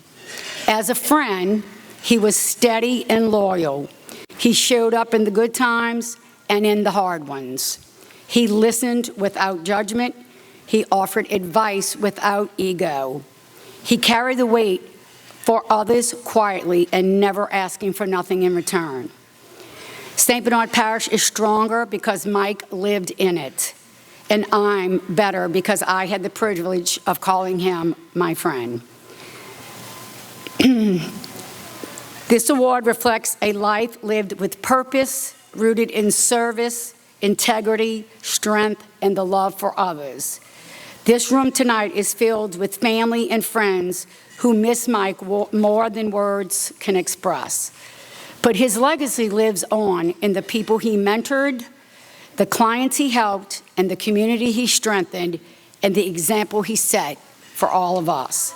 As a friend, he was steady and loyal. He showed up in the good times and in the hard ones. He listened without judgment. He offered advice without ego. He carried the weight for others quietly and never asking for nothing in return. St. Bernard Parish is stronger because Mike lived in it, and I'm better because I had the privilege of calling him my friend. This award reflects a life lived with purpose, rooted in service, integrity, strength, and the love for others. This room tonight is filled with family and friends who miss Mike more than words can express. But his legacy lives on in the people he mentored, the clients he helped, and the community he strengthened, and the example he set for all of us.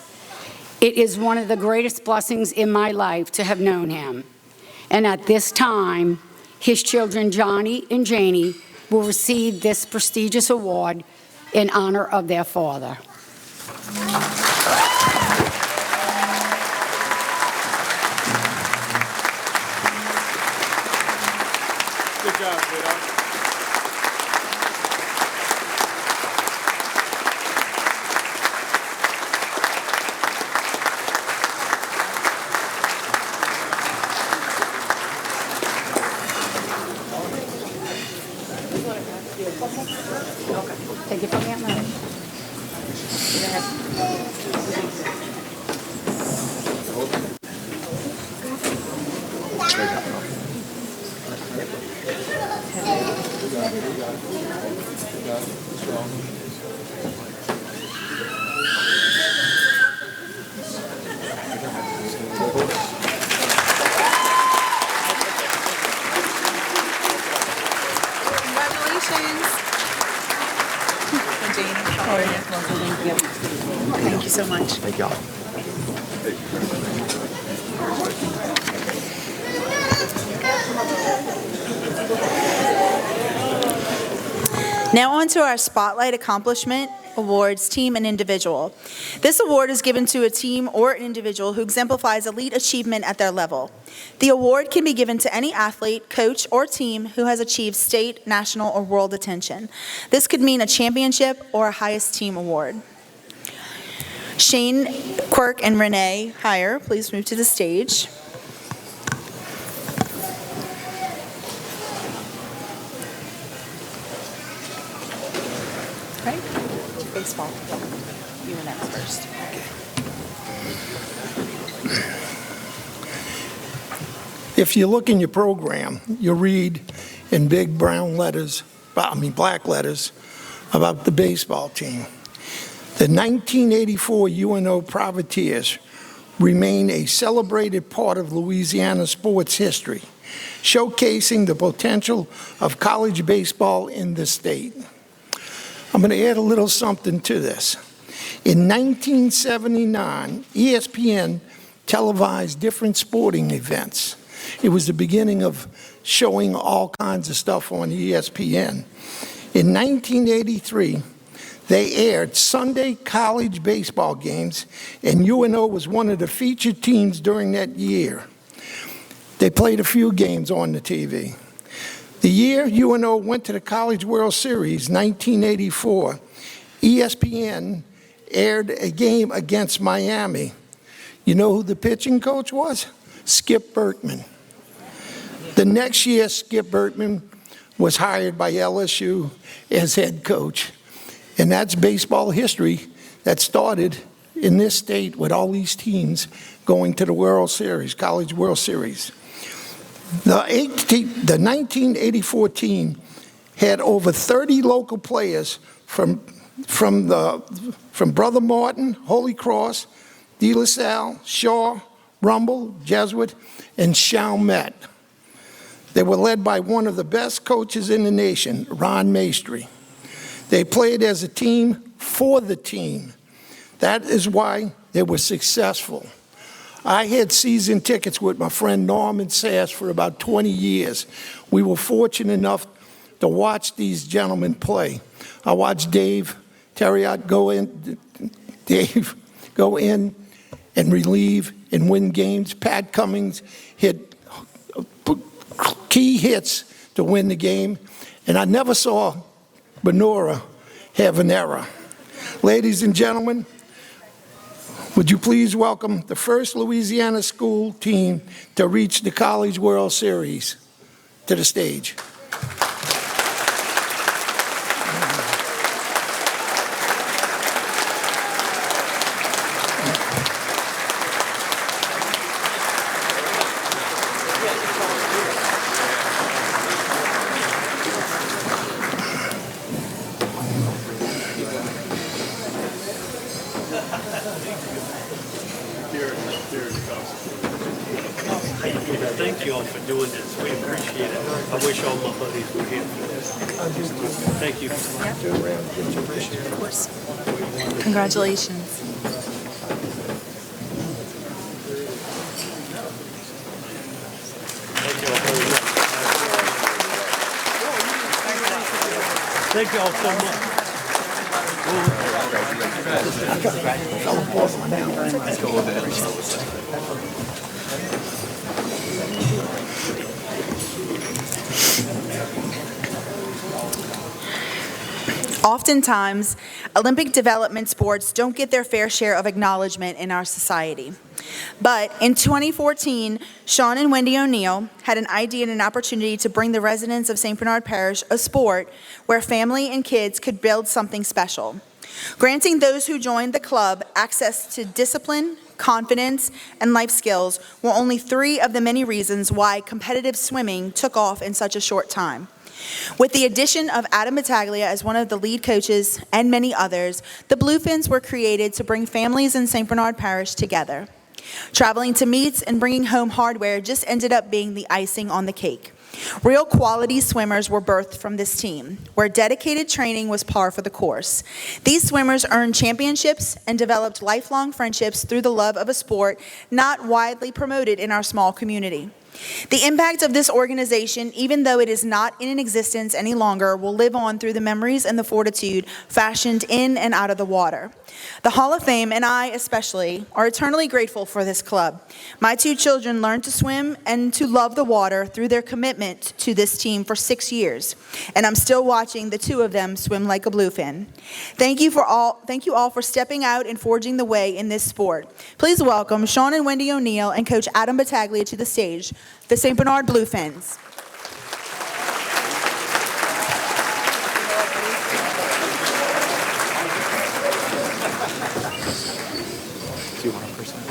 It is one of the greatest blessings in my life to have known him. And at this time, his children, Johnny and Janie, will receive this prestigious award in honor of their father. Good job, sweetheart. Take it from me, Aunt Mary. Congratulations. Jane, how are you? Thank you so much. job. Now on to our Spotlight Accomplishment Awards, team and individual. This award is given to a team or an individual who exemplifies elite achievement at their level. The award can be given to any athlete, coach, or team who has achieved state, national, or world attention. This could mean a championship or a highest team award. Shane Quirk and Renee Heyer, please move to the stage. Okay. Baseball. You were next first. If you look in your program, you'll read in big black letters, about the baseball team. The 1984 UNO Privateers remain a celebrated part of Louisiana sports history, showcasing the potential of college baseball in the state. I'm going to add a little something to this. In 1979, ESPN televised different sporting events. It was the beginning of showing all kinds of stuff on ESPN. In 1983, they aired Sunday college baseball games, and UNO was one of the featured teams during that year. They played a few games on the TV. The year UNO went to the College World Series, 1984, ESPN aired a game against Miami. You know who the pitching coach was? Skip Bertman. The next year, Skip Bertman was hired by LSU as head coach. And that's baseball history that started in this state with all these teams going to the World Series, College World Series. The 1984 team had over 30 local players from Brother Martin, Holy Cross, De La Salle, Shaw, Rumble, Jesuit, and Chalmette. They were led by one of the best coaches in the nation, Ron Maestri. They played as a team for the team. That is why they were successful. I had season tickets with my friend Norman Sass for about 20 years. We were fortunate enough to watch these gentlemen play. I watched Dave Terriot go in and relieve and win games. Pat Cummings hit key hits to win the game. And I never saw Benora have an error. Ladies and gentlemen, would you please welcome the first Louisiana school team to reach the College World Series to the stage. Thank you all for doing this. We appreciate it. I wish all my buddies were here for this. Thank you. Of course. Congratulations. Thank you all so much. Oftentimes, Olympic development sports don't get their fair share of acknowledgement in our society. But in 2014, Sean and Wendy O'Neill had an idea and an opportunity to bring the residents of St. Bernard Parish a sport where family and kids could build something special, granting those who joined the club access to discipline, confidence, and life skills were only 3 of the many reasons why competitive swimming took off in such a short time. With the addition of Adam Battaglia as one of the lead coaches and many others, the Bluefins were created to bring families in St. Bernard Parish together. Traveling to meets and bringing home hardware just ended up being the icing on the cake. Real quality swimmers were birthed from this team, where dedicated training was par for the course. These swimmers earned championships and developed lifelong friendships through the love of a sport not widely promoted in our small community. The impact of this organization, even though it is not in existence any longer, will live on through the memories and the fortitude fashioned in and out of the water. The Hall of Fame, and I especially, are eternally grateful for this club. My 2 children learned to swim and to love the water through their commitment to this team for 6 years, and I'm still watching the 2 of them swim like a bluefin. Thank you all for stepping out and forging the way in this sport. Please welcome Sean and Wendy O'Neill and Coach Adam Battaglia to the stage, the St. Bernard Bluefins. Do you want to present?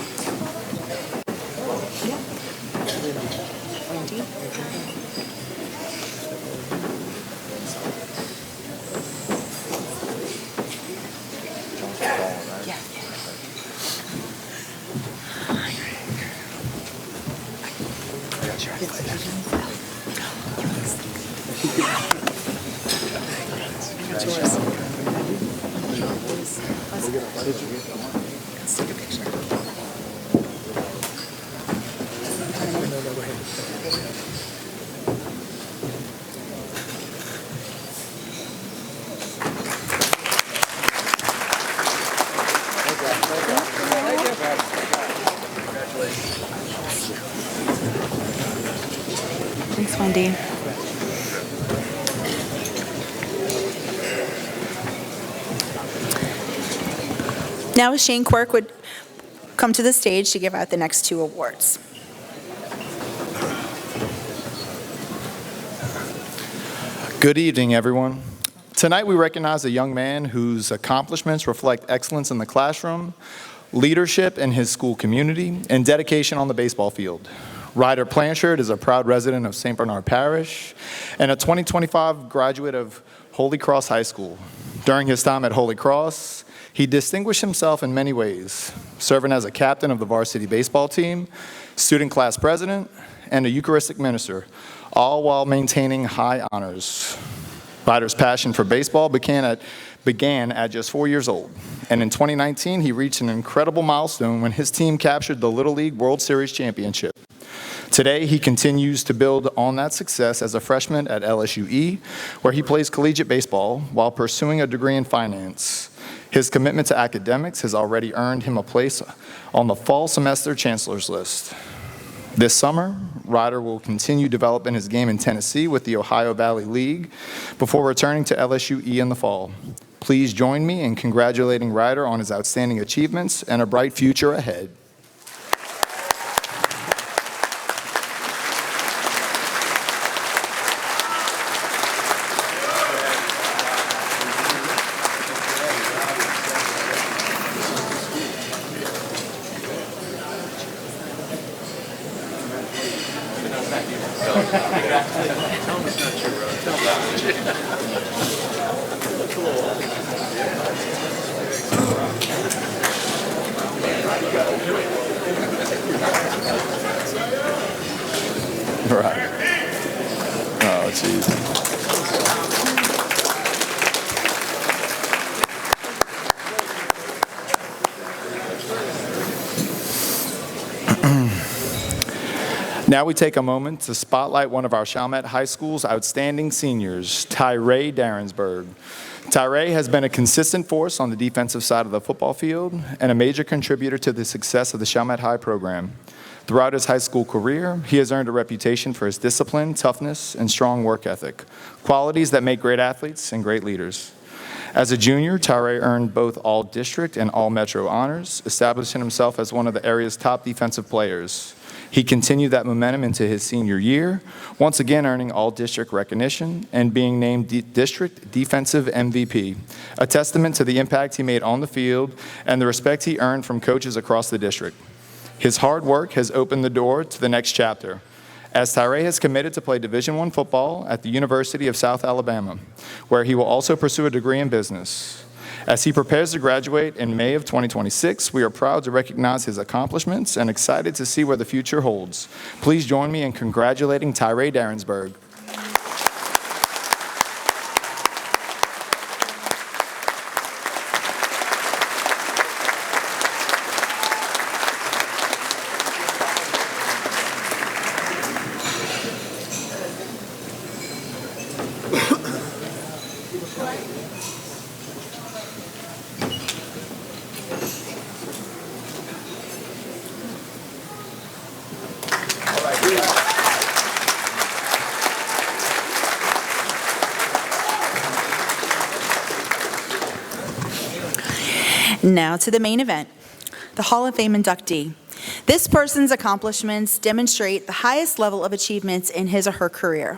Thanks, Wendy. Now Shane Quirk would come to the stage to give out the next 2 awards. Good evening, everyone. Tonight we recognize a young man whose accomplishments reflect excellence in the classroom, leadership in his school community, and dedication on the baseball field. Ryder Blanchard is a proud resident of St. Bernard Parish and a 2025 graduate of Holy Cross High School. During his time at Holy Cross, he distinguished himself in many ways, serving as a captain of the varsity baseball team, student class president, and a Eucharistic minister, all while maintaining high honors. Ryder's passion for baseball began at just 4 years old, and in 2019, he reached an incredible milestone when his team captured the Little League World Series championship. Today, he continues to build on that success as a freshman at LSUE, where he plays collegiate baseball while pursuing a degree in finance. His commitment to academics has already earned him a place on the fall semester chancellor's list. This summer, Ryder will continue developing his game in Tennessee with the Ohio Valley League before returning to LSUE in the fall. Please join me in congratulating Ryder on his outstanding achievements and a bright future ahead. Right. Oh, jeez. Now we take a moment to spotlight one of our Chalmette High School's outstanding seniors, Tyree Darrensburg. Tyree has been a consistent force on the defensive side of the football field and a major contributor to the success of the Chalmette High program. Throughout his high school career, he has earned a reputation for his discipline, toughness, and strong work ethic, qualities that make great athletes and great leaders. As a junior, Tyree earned both All-District and All-Metro honors, establishing himself as one of the area's top defensive players. He continued that momentum into his senior year, once again earning All-District recognition and being named District Defensive MVP, a testament to the impact he made on the field and the respect he earned from coaches across the district. His hard work has opened the door to the next chapter, as Tyree has committed to play Division I football at the University of South Alabama, where he will also pursue a degree in business. As he prepares to graduate in May of 2026, we are proud to recognize his accomplishments and excited to see where the future holds. Please join me in congratulating Tyree Darensburg. Now to the main event, the Hall of Fame inductee. This person's accomplishments demonstrate the highest level of achievements in his or her career.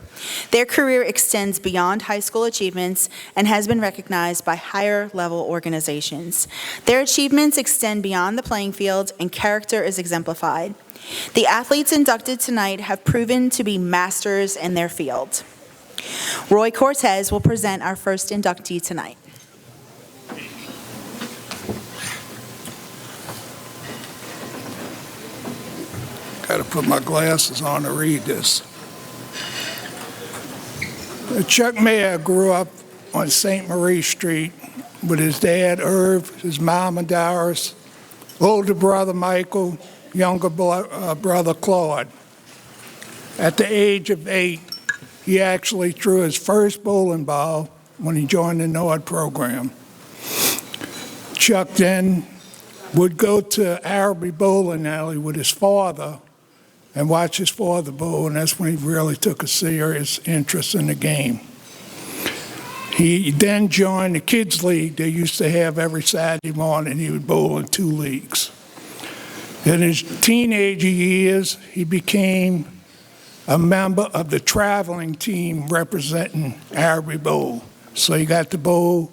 Their career extends beyond high school achievements and has been recognized by higher level organizations. Their achievements extend beyond the playing field and character is exemplified. The athletes inducted tonight have proven to be masters in their field. Roy Cortez will present our first inductee tonight. Got to put my glasses on to read this. Chuck Mayer grew up on St. Marie Street with his dad, Irv, his mom, and Doris, older brother, Michael, younger brother, Claude. At the age of 8, he actually threw his first bowling ball when he joined the NORD program. Chuck then would go to Araby Bowling Alley with his father and watch his father bowl, and that's when he really took a serious interest in the game. He then joined the kids' league they used to have every Saturday morning. He would bowl in 2 leagues. In his teenage years, he became a member of the traveling team representing Araby Bowl. So he got to bowl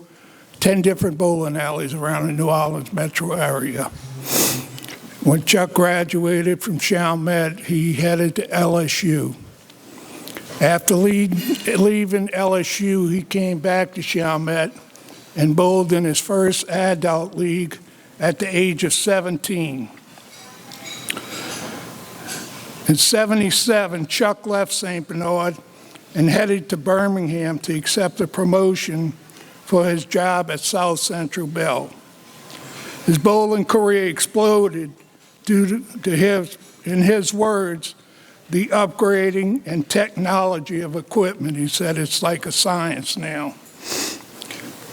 10 different bowling alleys around the New Orleans metro area. When Chuck graduated from Chalmette, he headed to LSU. After leaving LSU, he came back to Chalmette and bowled in his first adult league at the age of 17. In '77, Chuck left St. Bernard and headed to Birmingham to accept a promotion for his job at South Central Bell. His bowling career exploded due to his, in his words, the upgrading and technology of equipment. He said it's like a science now.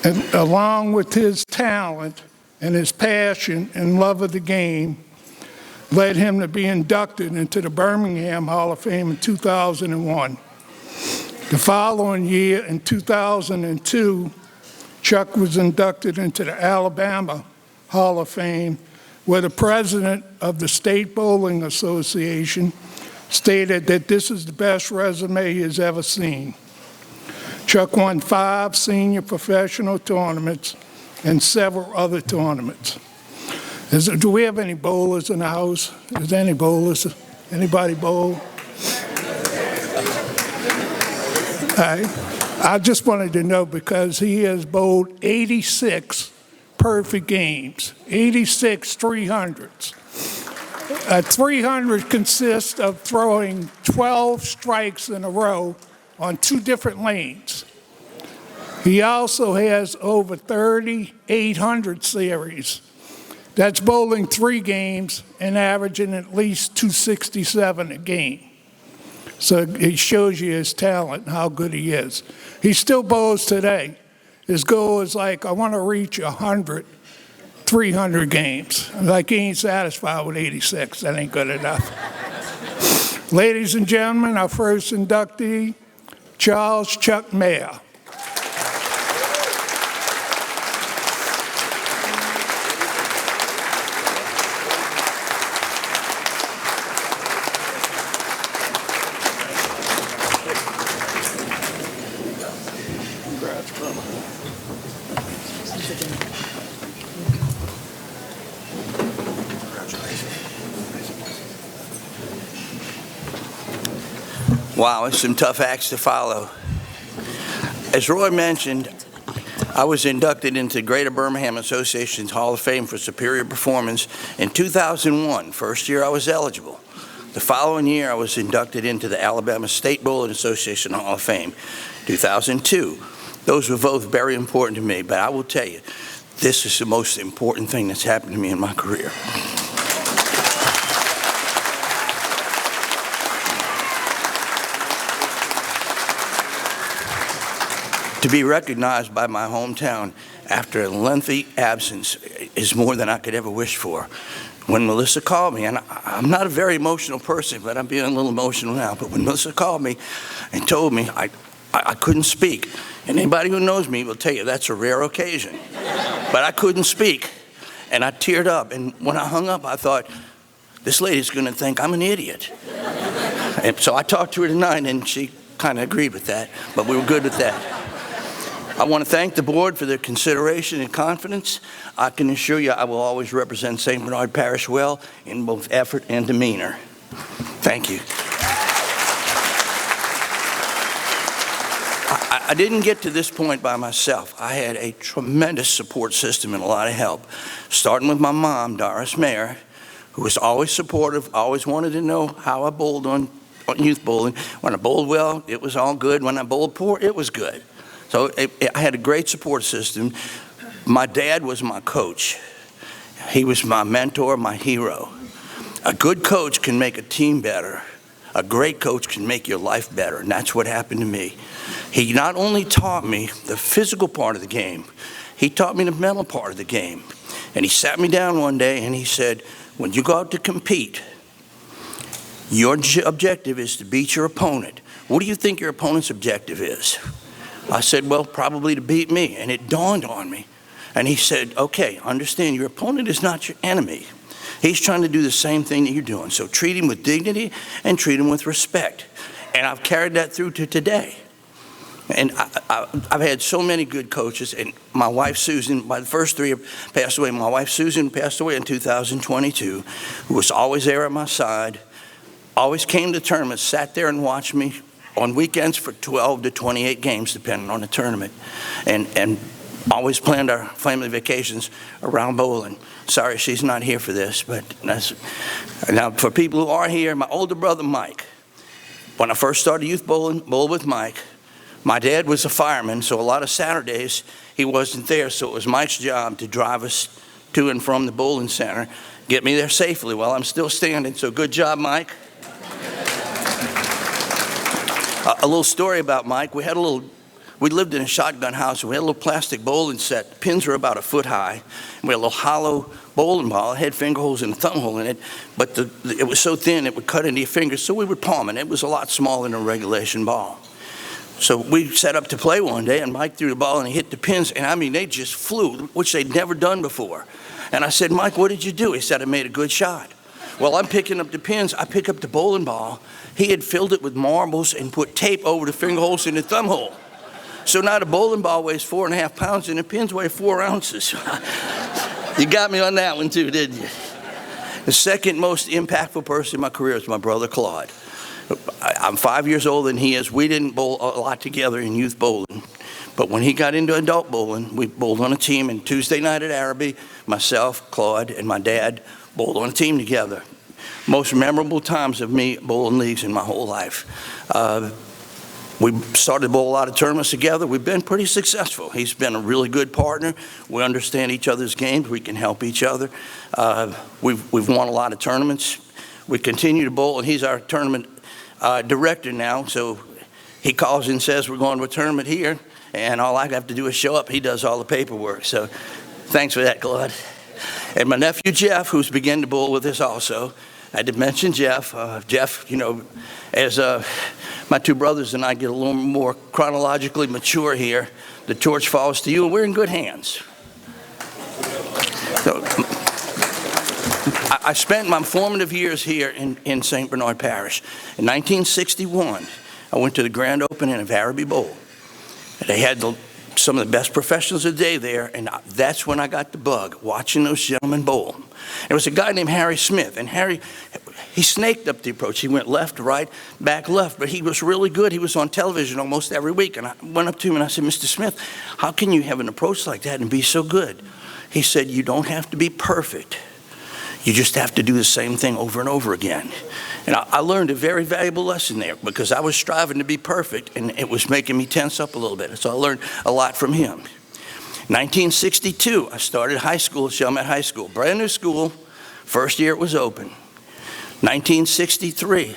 And along with his talent and his passion and love of the game, led him to be inducted into the Birmingham Hall of Fame in 2001. The following year, in 2002, Chuck was inducted into the Alabama Hall of Fame, where the president of the State Bowling Association stated that this is the best resume he has ever seen. Chuck won 5 senior professional tournaments and several other tournaments. Do we have any bowlers in the house? Is there any bowlers? Anybody bowl? I just wanted to know because he has bowled 86 perfect games, 86 300s. A 300 consists of throwing 12 strikes in a row on 2 different lanes. He also has over 30 800 series. That's bowling 3 games and averaging at least 267 a game. So it shows you his talent and how good he is. He still bowls today. His goal is like, I want to reach 100 300 games. Like, he ain't satisfied with 86. That ain't good enough. Ladies and gentlemen, our first inductee, Charles Chuck Mayer. Wow, it's some tough acts to follow. As Roy mentioned, I was inducted into Greater Birmingham Association's Hall of Fame for superior performance in 2001, first year I was eligible. The following year, I was inducted into the Alabama State Bowling Association Hall of Fame, 2002. Those were both very important to me, but I will tell you, this is the most important thing that's happened to me in my career. To be recognized by my hometown after a lengthy absence is more than I could ever wish for. When Melissa called me, and I'm not a very emotional person, but I'm being a little emotional now, but when Melissa called me and told me I couldn't speak, and anybody who knows me will tell you that's a rare occasion, but I couldn't speak, and I teared up, and when I hung up, I thought, this lady's going to think I'm an idiot. And so I talked to her tonight, and she kind of agreed with that, but we were good with that. I want to thank the board for their consideration and confidence. I can assure you I will always represent St. Bernard Parish well in both effort and demeanor. Thank you. I didn't get to this point by myself. I had a tremendous support system and a lot of help, starting with my mom, Doris Mayer, who was always supportive, always wanted to know how I bowled on youth bowling. When I bowled well, it was all good. When I bowled poor, it was good. So I had a great support system. My dad was my coach. He was my mentor, my hero. A good coach can make a team better. A great coach can make your life better, and that's what happened to me. He not only taught me the physical part of the game, he taught me the mental part of the game. And he sat me down one day and he said, when you go out to compete, your objective is to beat your opponent. What do you think your opponent's objective is? I said, well, probably to beat me. And it dawned on me. And he said, okay, understand your opponent is not your enemy. He's trying to do the same thing that you're doing. So treat him with dignity and treat him with respect. And I've carried that through to today. And I've had so many good coaches. And my wife, Susan, my first three have passed away. My wife, Susan, passed away in 2022, who was always there at my side, always came to tournaments, sat there and watched me on weekends for 12 to 28 games, depending on the tournament, and always planned our family vacations around bowling. Sorry she's not here for this, but that's, now for people who are here, my older brother Mike, when I first started youth bowling, bowled with Mike, my dad was a fireman, so a lot of Saturdays he wasn't there, so it was Mike's job to drive us to and from the bowling center, get me there safely while I'm still standing, so good job, Mike. A little story about Mike. We lived in a shotgun house. We had a little plastic bowling set. The pins were about a foot high. We had a little hollow bowling ball. It had finger holes and a thumb hole in it, but it was so thin it would cut into your fingers, so we would palm it. It was a lot smaller than a regulation ball. So we set up to play one day, and Mike threw the ball and he hit the pins, and I mean, they just flew, which they'd never done before. And I said, Mike, what did you do? He said, I made a good shot. Well, I'm picking up the pins. I pick up the bowling ball. He had filled it with marbles and put tape over the finger holes in the thumb hole. So now the bowling ball weighs 4.5 pounds and the pins weigh 4 ounces. You got me on that one too, didn't you? The second most impactful person in my career is my brother Claude. I'm 5 years older than he is. We didn't bowl a lot together in youth bowling. But when he got into adult bowling, we bowled on a team. And Tuesday night at Araby, myself, Claude, and my dad bowled on a team together. Most memorable times of me bowling leagues in my whole life. We started to bowl a lot of tournaments together. We've been pretty successful. He's been a really good partner. We understand each other's games. We can help each other. We've won a lot of tournaments. We continue to bowl, and he's our tournament director now. So he calls and says we're going to a tournament here, and all I have to do is show up. He does all the paperwork. So thanks for that, Claude. And my nephew Jeff, who's begun to bowl with us also. I had to mention Jeff. Jeff, you know, as my two brothers and I get a little more chronologically mature here, the torch falls to you, and we're in good hands. So, I spent my formative years here in St. Bernard Parish. In 1961, I went to the grand opening of Araby Bowl. They had some of the best professionals of the day there, and that's when I got the bug, watching those gentlemen bowl. There was a guy named Harry Smith, and Harry He snaked up the approach. He went left, right, back, left, but he was really good. He was on television almost every week. And I went up to him and I said, Mr. Smith, how can you have an approach like that and be so good? He said, you don't have to be perfect. You just have to do the same thing over and over again. And I learned a very valuable lesson there because I was striving to be perfect and it was making me tense up a little bit. So I learned a lot from him. 1962, I started high school at Chalmette High School. Brand new school, first year it was open. 1963,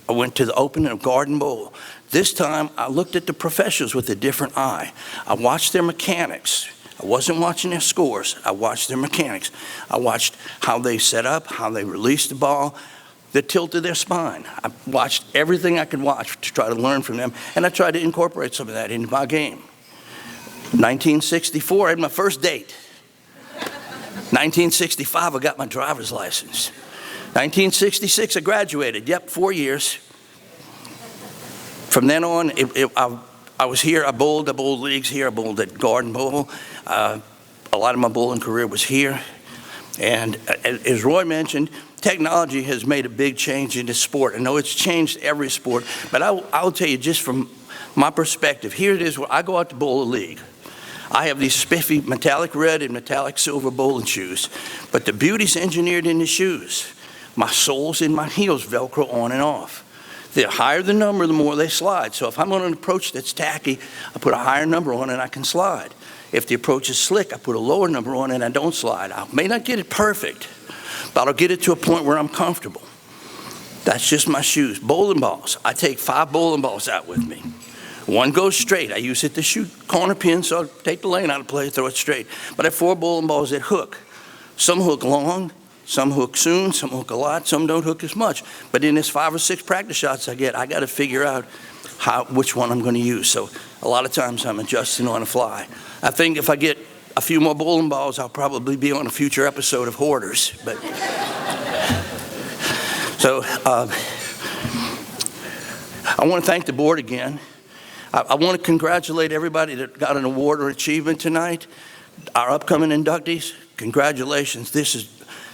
I went to the opening of Garden Bowl. This time, I looked at the professionals with a different eye. I watched their mechanics. I wasn't watching their scores. I watched their mechanics. I watched how they set up, how they released the ball, the tilt of their spine. I watched everything I could watch to try to learn from them, and I tried to incorporate some of that into my game. 1964, I had my first date. 1965, I got my driver's license. 1966, I graduated. Yep, 4 years. From then on, I was here. I bowled leagues here. I bowled at Garden Bowl. A lot of my bowling career was here. And as Roy mentioned, technology has made a big change in this sport. I know it's changed every sport, but I'll tell you just from my perspective, here it is where I go out to bowl a league. I have these spiffy metallic red and metallic silver bowling shoes, but the beauty's engineered in the shoes. My soles and my heels Velcro on and off. The higher the number, the more they slide. So if I'm on an approach that's tacky, I put a higher number on and I can slide. If the approach is slick, I put a lower number on and I don't slide. I may not get it perfect, but I'll get it to a point where I'm comfortable. That's just my shoes. Bowling balls. I take 5 bowling balls out with me. One goes straight. I use it to shoot corner pins, so I'll take the lane out of play, throw it straight. But I have 4 bowling balls that hook. Some hook long, some hook soon, some hook a lot, some don't hook as much. But in this 5 or 6 practice shots I get, I got to figure out which one I'm going to use. So a lot of times I'm adjusting on the fly. I think if I get a few more bowling balls, I'll probably be on a future episode of Hoarders. But so I want to thank the board again. I want to congratulate everybody that got an award or achievement tonight. Our upcoming inductees, congratulations. This is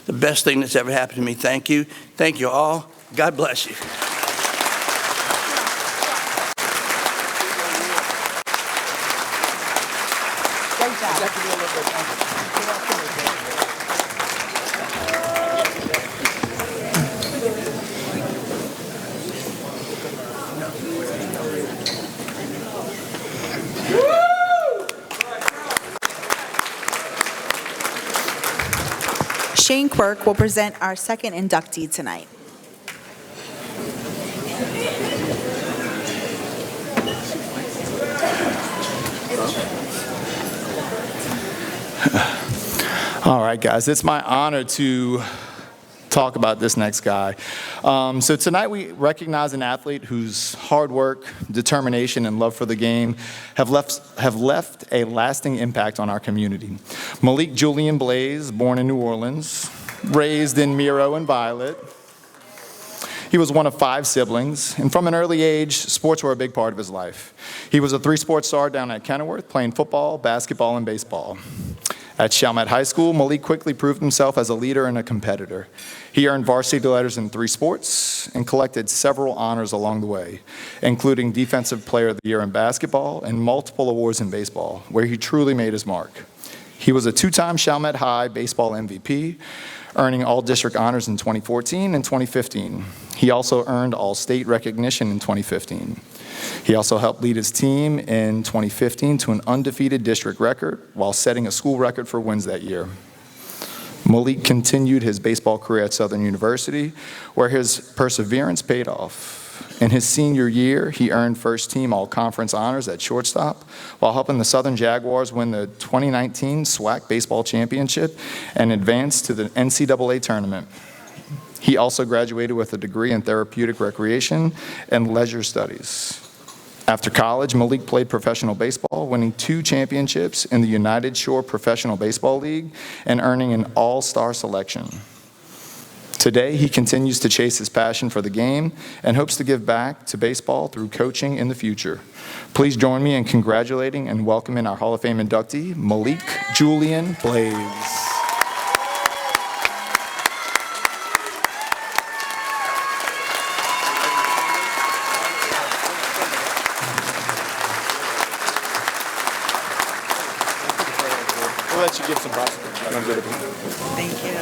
the best thing that's ever happened to me. Thank you. Thank you all. God bless you. Great job. Shane Quirk will present our second inductee tonight. All right, guys, it's my honor to talk about this next guy. So tonight we recognize an athlete whose hard work, determination, and love for the game have left a lasting impact on our community. Malik Julian Blaze, born in New Orleans, raised in Miro and Violet. He was one of 5 siblings, and from an early age, sports were a big part of his life. He was a 3-sport star down at Kenilworth, playing football, basketball, and baseball. At Chalmette High School, Malik quickly proved himself as a leader and a competitor. He earned varsity letters in 3 sports and collected several honors along the way, including Defensive Player of the Year in basketball and multiple awards in baseball, where he truly made his mark. He was a 2-time Chalmette High baseball MVP, earning all-district honors in 2014 and 2015. He also earned all-state recognition in 2015. He also helped lead his team in 2015 to an undefeated district record while setting a school record for wins that year. Malik continued his baseball career at Southern University, where his perseverance paid off. In his senior year, he earned first-team all-conference honors at shortstop while helping the Southern Jaguars win the 2019 SWAC Baseball Championship and advance to the NCAA tournament. He also graduated with a degree in therapeutic recreation and leisure studies. After college, Malik played professional baseball, winning 2 championships in the United Shore Professional Baseball League and earning an all-star selection. Today, he continues to chase his passion for the game and hopes to give back to baseball through coaching in the future. Please join me in congratulating and welcoming our Hall of Fame inductee, Malik Julian Blaze. give some props? Thank you.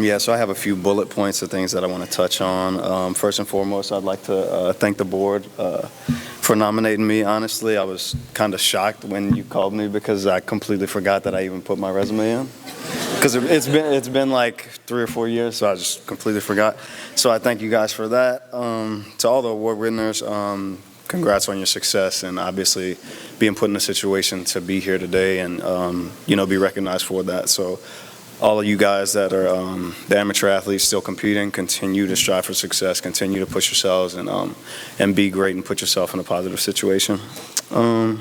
Yeah, so I have a few bullet points of things that I want to touch on. First and foremost, I'd like to thank the board for nominating me. Honestly, I was kind of shocked when you called me because I completely forgot that I even put my resume in. Because it's been like 3 or 4 years, so I just completely forgot. So I thank you guys for that. To all the award winners, congrats on your success and obviously being put in a situation to be here today and be recognized for that. So all of you guys that are the amateur athletes still competing, continue to strive for success, continue to push yourselves and be great and put yourself in a positive situation. I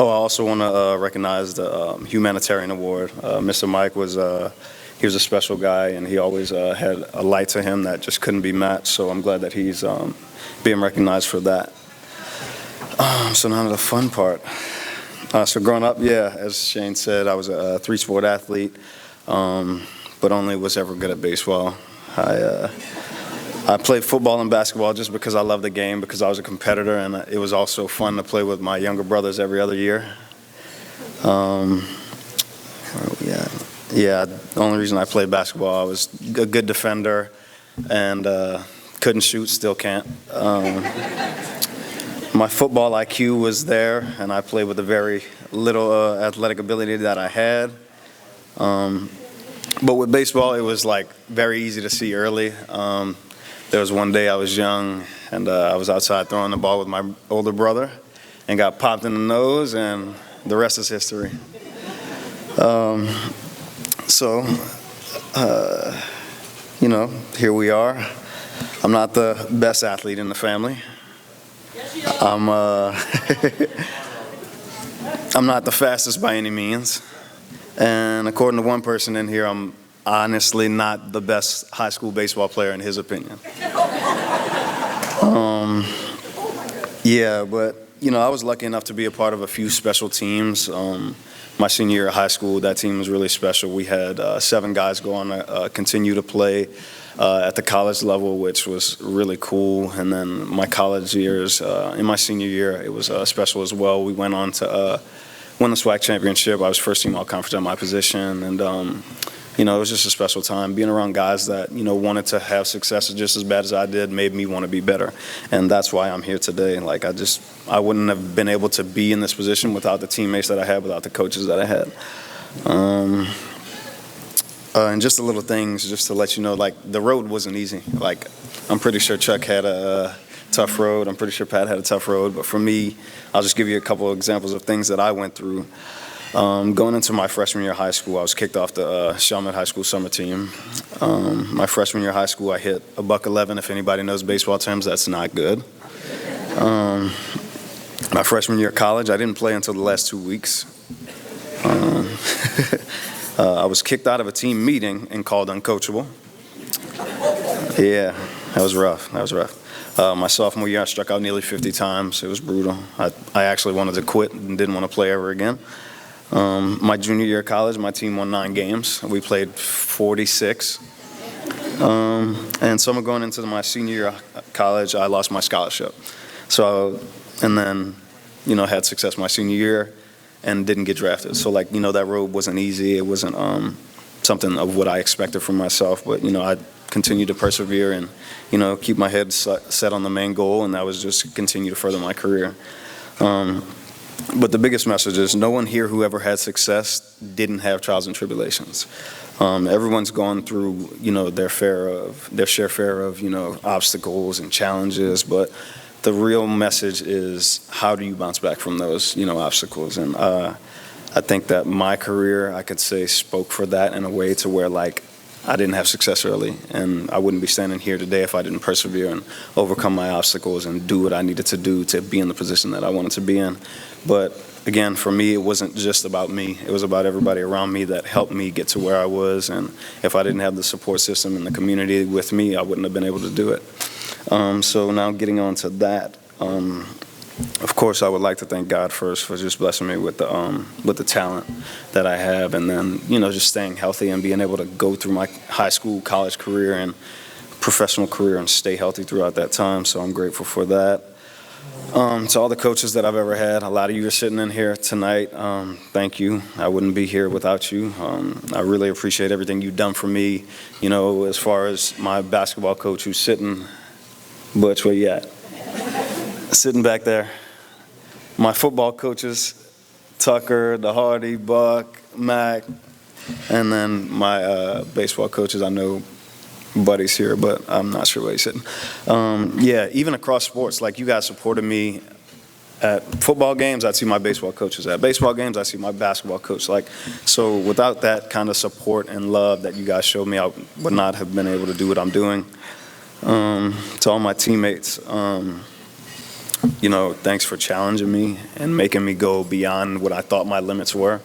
also want to recognize the humanitarian award. Mr. Mike he was a special guy, and he always had a light to him that just couldn't be matched. So I'm glad that he's being recognized for that. So now to the fun part. So growing up, yeah, as Shane said, I was a 3-sport athlete, but only was ever good at baseball. I played football and basketball just because I loved the game, because I was a competitor, and it was also fun to play with my younger brothers every other year. Yeah, the only reason I played basketball, I was a good defender and couldn't shoot, still can't. My football IQ was there, and I played with a very little athletic ability that I had. But with baseball, it was like very easy to see early. There was one day I was young, and I was outside throwing the ball with my older brother and got popped in the nose, and the rest is history. Here we are. I'm not the best athlete in the family. I'm not the fastest by any means. And according to one person in here, I'm honestly not the best high school baseball player in his opinion. But I was lucky enough to be a part of a few special teams. My senior year of high school, that team was really special. We had 7 guys go on to continue to play at the college level, which was really cool. And then my college years, in my senior year, it was special as well. We went on to win the SWAC championship. I was first team all-conference at my position, and it was just a special time. Being around guys that wanted to have success just as bad as I did made me want to be better, and that's why I'm here today. Like I wouldn't have been able to be in this position without the teammates that I had, without the coaches that I had. And just the little things, just to let you know, like the road wasn't easy. Like I'm pretty sure Chuck had a tough road. I'm pretty sure Pat had a tough road. But for me, I'll just give you a couple of examples of things that I went through. Going into my freshman year of high school, I was kicked off the Chalmette High School summer team. My freshman year of high school, I hit a .111. If anybody knows baseball terms, that's not good. My freshman year of college, I didn't play until the last 2 weeks. I was kicked out of a team meeting and called uncoachable. Yeah, that was rough. My sophomore year, I struck out nearly 50 times. It was brutal. I actually wanted to quit and didn't want to play ever again. My junior year of college, my team won 9 games. We played 46. And summer going into my senior year of college, I lost my scholarship. And then, had success my senior year and didn't get drafted. So that road wasn't easy. It wasn't something of what I expected from myself. But, I continued to persevere and, keep my head set on the main goal, and that was just continue to further my career. But the biggest message is no one here who ever had success didn't have trials and tribulations. Everyone's gone through, their share fare of, obstacles and challenges, but the real message is how do you bounce back from those, obstacles? And I think that my career, I could say, spoke for that in a way to where, I didn't have success early, and I wouldn't be standing here today if I didn't persevere and overcome my obstacles and do what I needed to do to be in the position that I wanted to be in. But again, for me, it wasn't just about me. It was about everybody around me that helped me get to where I was, and if I didn't have the support system and the community with me, I wouldn't have been able to do it. So now getting on to that, Of course, I would like to thank God first for just blessing me with the talent that I have, and then just staying healthy and being able to go through my high school, college career, and professional career and stay healthy throughout that time. So I'm grateful for that. To all the coaches that I've ever had, a lot of you are sitting in here tonight. Thank you. I wouldn't be here without you. I really appreciate everything you've done for me. As far as my basketball coach who's sitting, Butch, where you at? Sitting back there. My football coaches, Tucker, the Hardy, Buck, Mac, and then my baseball coaches. I know Buddy's here, but I'm not sure where he's sitting. Even across sports, like you guys supported me at football games. I'd see my baseball coaches. At baseball games, I see my basketball coach. So without that kind of support and love that you guys showed me, I would not have been able to do what I'm doing. To all my teammates, thanks for challenging me and making me go beyond what I thought my limits were.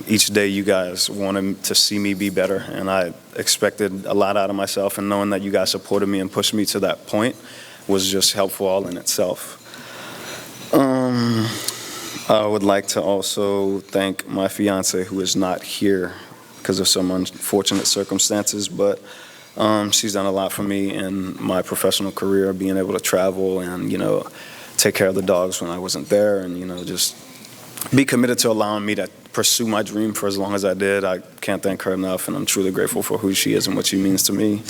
Each day you guys wanted to see me be better, and I expected a lot out of myself, and knowing that you guys supported me and pushed me to that point was just helpful all in itself. I would like to also thank my fiance, who is not here because of some unfortunate circumstances, but she's done a lot for me in my professional career, being able to travel and, take care of the dogs when I wasn't there, and, just be committed to allowing me to pursue my dream for as long as I did. I can't thank her enough, and I'm truly grateful for who she is and what she means to me.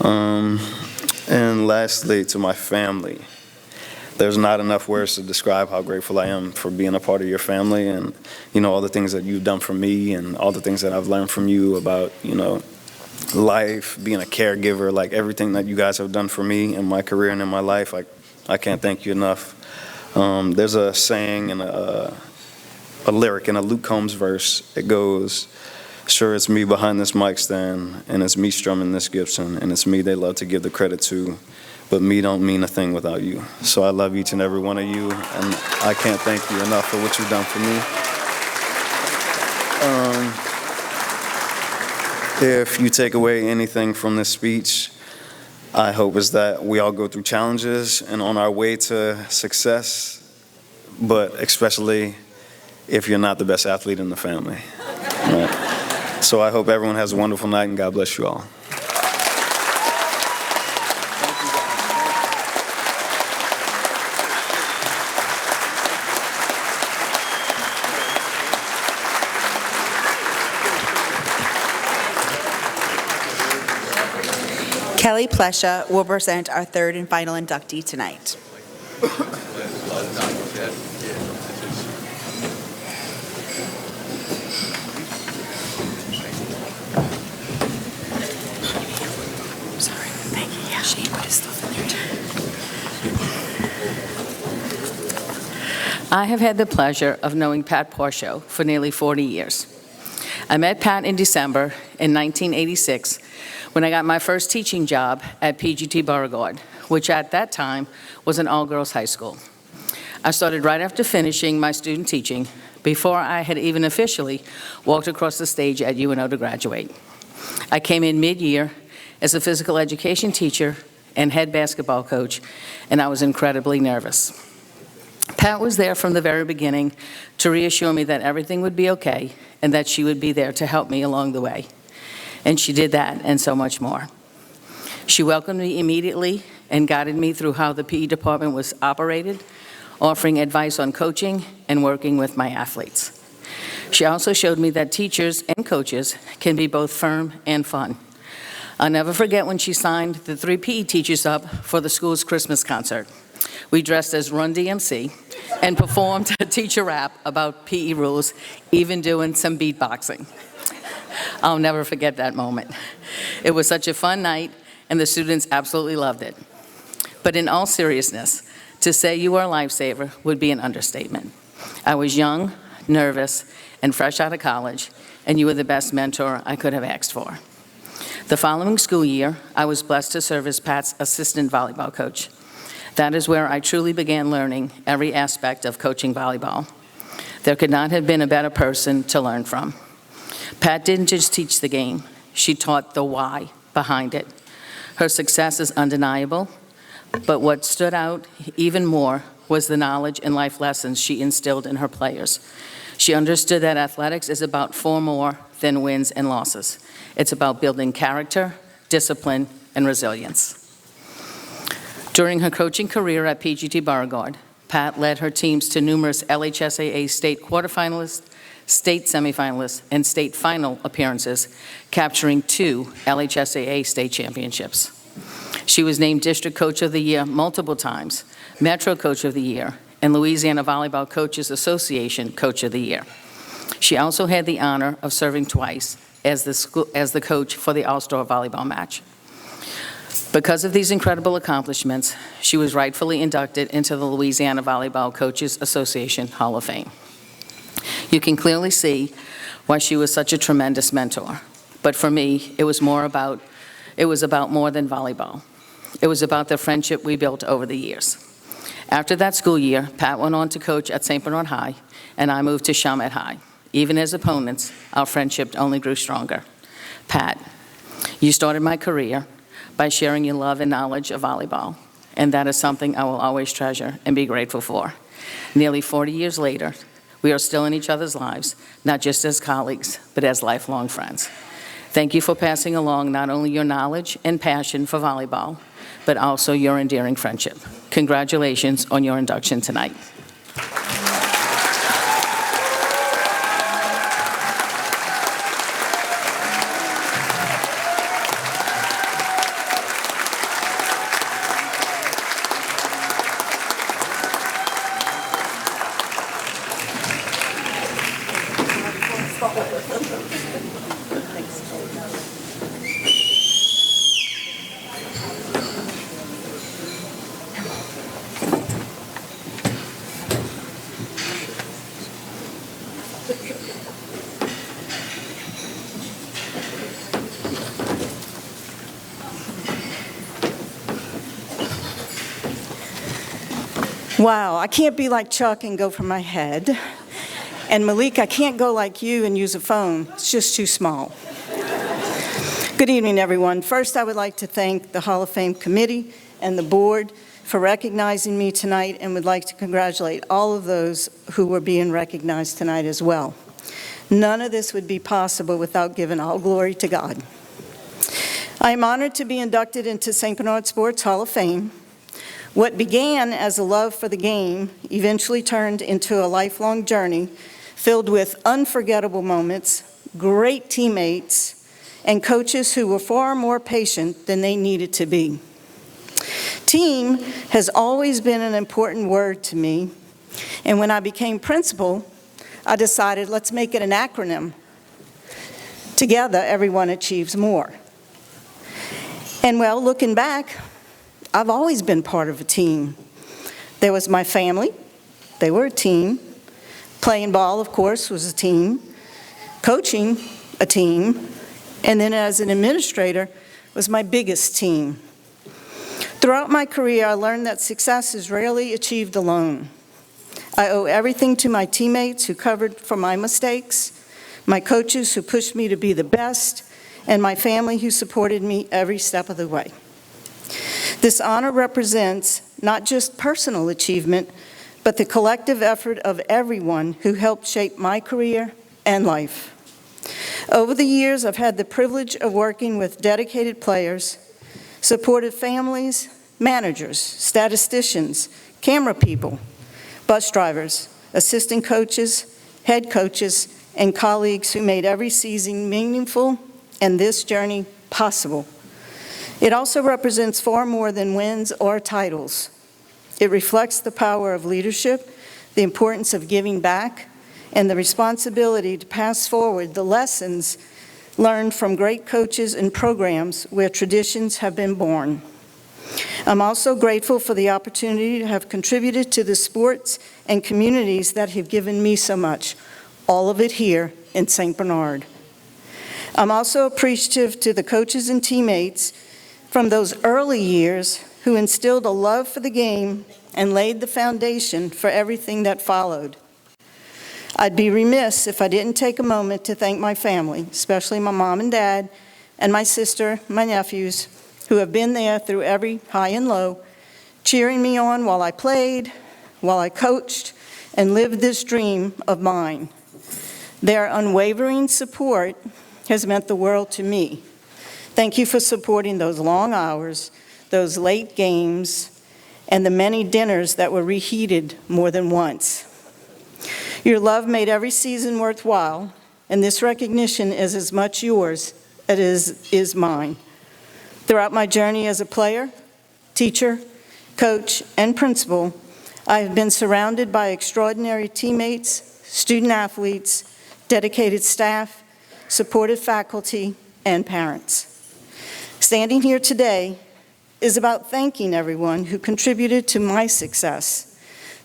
And lastly, to my family. There's not enough words to describe how grateful I am for being a part of your family, and, all the things that you've done for me and all the things that I've learned from you about, life, being a caregiver, everything that you guys have done for me in my career and in my life. I can't thank you enough. There's a saying and a lyric in a Luke Combs verse. It goes, "Sure, it's me behind this mic stand, and it's me strumming this Gibson, and it's me they love to give the credit to, but me don't mean a thing without you." So I love each and every one of you, and I can't thank you enough for what you've done for me. If you take away anything from this speech, I hope is that we all go through challenges and on our way to success, but especially if you're not the best athlete in the family. Right. So I hope everyone has a wonderful night, and God bless you all. Kelly Plesha will present our third and final inductee tonight. Sorry, thank you. Yeah, she put his stuff in there. I have had the pleasure of knowing Pat Porcio for nearly 40 years. I met Pat in December in 1986 when I got my first teaching job at PGT Beauregard, which at that time was an all-girls high school. I started right after finishing my student teaching, before I had even officially walked across the stage at UNO to graduate. I came in mid-year as a physical education teacher and head basketball coach, and I was incredibly nervous. Pat was there from the very beginning to reassure me that everything would be okay and that she would be there to help me along the way. And she did that and so much more. She welcomed me immediately and guided me through how the PE department was operated, offering advice on coaching and working with my athletes. She also showed me that teachers and coaches can be both firm and fun. I'll never forget when she signed the 3 PE teachers up for the school's Christmas concert. We dressed as Run DMC and performed a teacher rap about PE rules, even doing some beatboxing. I'll never forget that moment. It was such a fun night, and the students absolutely loved it. But in all seriousness, to say you are a lifesaver would be an understatement. I was young, nervous, and fresh out of college, and you were the best mentor I could have asked for. The following school year, I was blessed to serve as Pat's assistant volleyball coach. That is where I truly began learning every aspect of coaching volleyball. There could not have been a better person to learn from. Pat didn't just teach the game, she taught the why behind it. Her success is undeniable, but what stood out even more was the knowledge and life lessons she instilled in her players. She understood that athletics is about far more than wins and losses. It's about building character, discipline, and resilience. During her coaching career at PGT Beauregard, Pat led her teams to numerous LHSAA state quarterfinalists, state semifinalists, and state final appearances, capturing 2 LHSAA state championships. She was named District Coach of the Year multiple times, Metro Coach of the Year, and Louisiana Volleyball Coaches Association Coach of the Year. She also had the honor of serving twice as the coach for the All-Star Volleyball match. Because of these incredible accomplishments, she was rightfully inducted into the Louisiana Volleyball Coaches Association Hall of Fame. You can clearly see why she was such a tremendous mentor. But for me, it was about more than volleyball. It was about the friendship we built over the years. After that school year, Pat went on to coach at St. Bernard High, and I moved to Chalmette High. Even as opponents, our friendship only grew stronger. Pat, you started my career by sharing your love and knowledge of volleyball, and that is something I will always treasure and be grateful for. Nearly 40 years later, we are still in each other's lives, not just as colleagues, but as lifelong friends. Thank you for passing along not only your knowledge and passion for volleyball, but also your endearing friendship. Congratulations on your induction tonight. Wow, I can't be like Chuck and go for my head. And Malik, I can't go like you and use a phone. It's just too small. Good evening, everyone. First, I would like to thank the Hall of Fame committee and the board for recognizing me tonight, and would like to congratulate all of those who were being recognized tonight as well. None of this would be possible without giving all glory to God. I am honored to be inducted into St. Bernard Sports Hall of Fame. What began as a love for the game eventually turned into a lifelong journey filled with unforgettable moments, great teammates, and coaches who were far more patient than they needed to be. Team has always been an important word to me, and when I became principal, I decided let's make it an acronym. Together, everyone achieves more. And well, looking back, I've always been part of a team. There was my family. They were a team. Playing ball, of course, was a team. Coaching, a team. And then as an administrator, was my biggest team. Throughout my career, I learned that success is rarely achieved alone. I owe everything to my teammates who covered for my mistakes, my coaches who pushed me to be the best, and my family who supported me every step of the way. This honor represents not just personal achievement, but the collective effort of everyone who helped shape my career and life. Over the years, I've had the privilege of working with dedicated players, supported families, managers, statisticians, camera people, bus drivers, assistant coaches, head coaches, and colleagues who made every season meaningful and this journey possible. It also represents far more than wins or titles. It reflects the power of leadership, the importance of giving back, and the responsibility to pass forward the lessons learned from great coaches and programs where traditions have been born. I'm also grateful for the opportunity to have contributed to the sports and communities that have given me so much, all of it here in St. Bernard. I'm also appreciative to the coaches and teammates from those early years who instilled a love for the game and laid the foundation for everything that followed. I'd be remiss if I didn't take a moment to thank my family, especially my mom and dad, and my sister, my nephews, who have been there through every high and low, cheering me on while I played, while I coached and lived this dream of mine. Their unwavering support has meant the world to me. Thank you for supporting those long hours, those late games, and the many dinners that were reheated more than once. Your love made every season worthwhile, and this recognition is as much yours as it is mine. Throughout my journey as a player, teacher, coach, and principal, I have been surrounded by extraordinary teammates, student athletes, dedicated staff, supportive faculty, and parents. Standing here today is about thanking everyone who contributed to my success.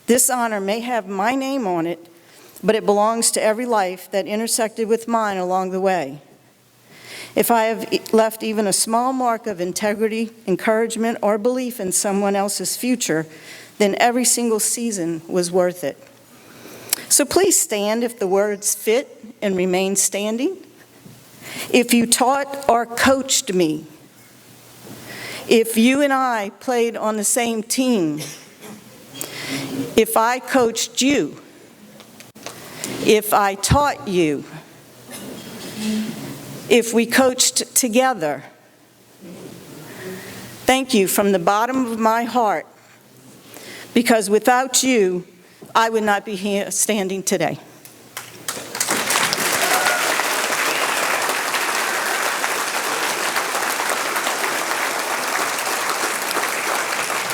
This honor may have my name on it, but it belongs to every life that intersected with mine along the way. If I have left even a small mark of integrity, encouragement, or belief in someone else's future, then every single season was worth it. So please stand if the words fit and remain standing. If you taught or coached me, if you and I played on the same team, if I coached you, if I taught you, if we coached together, thank you from the bottom of my heart, because without you, I would not be here standing today.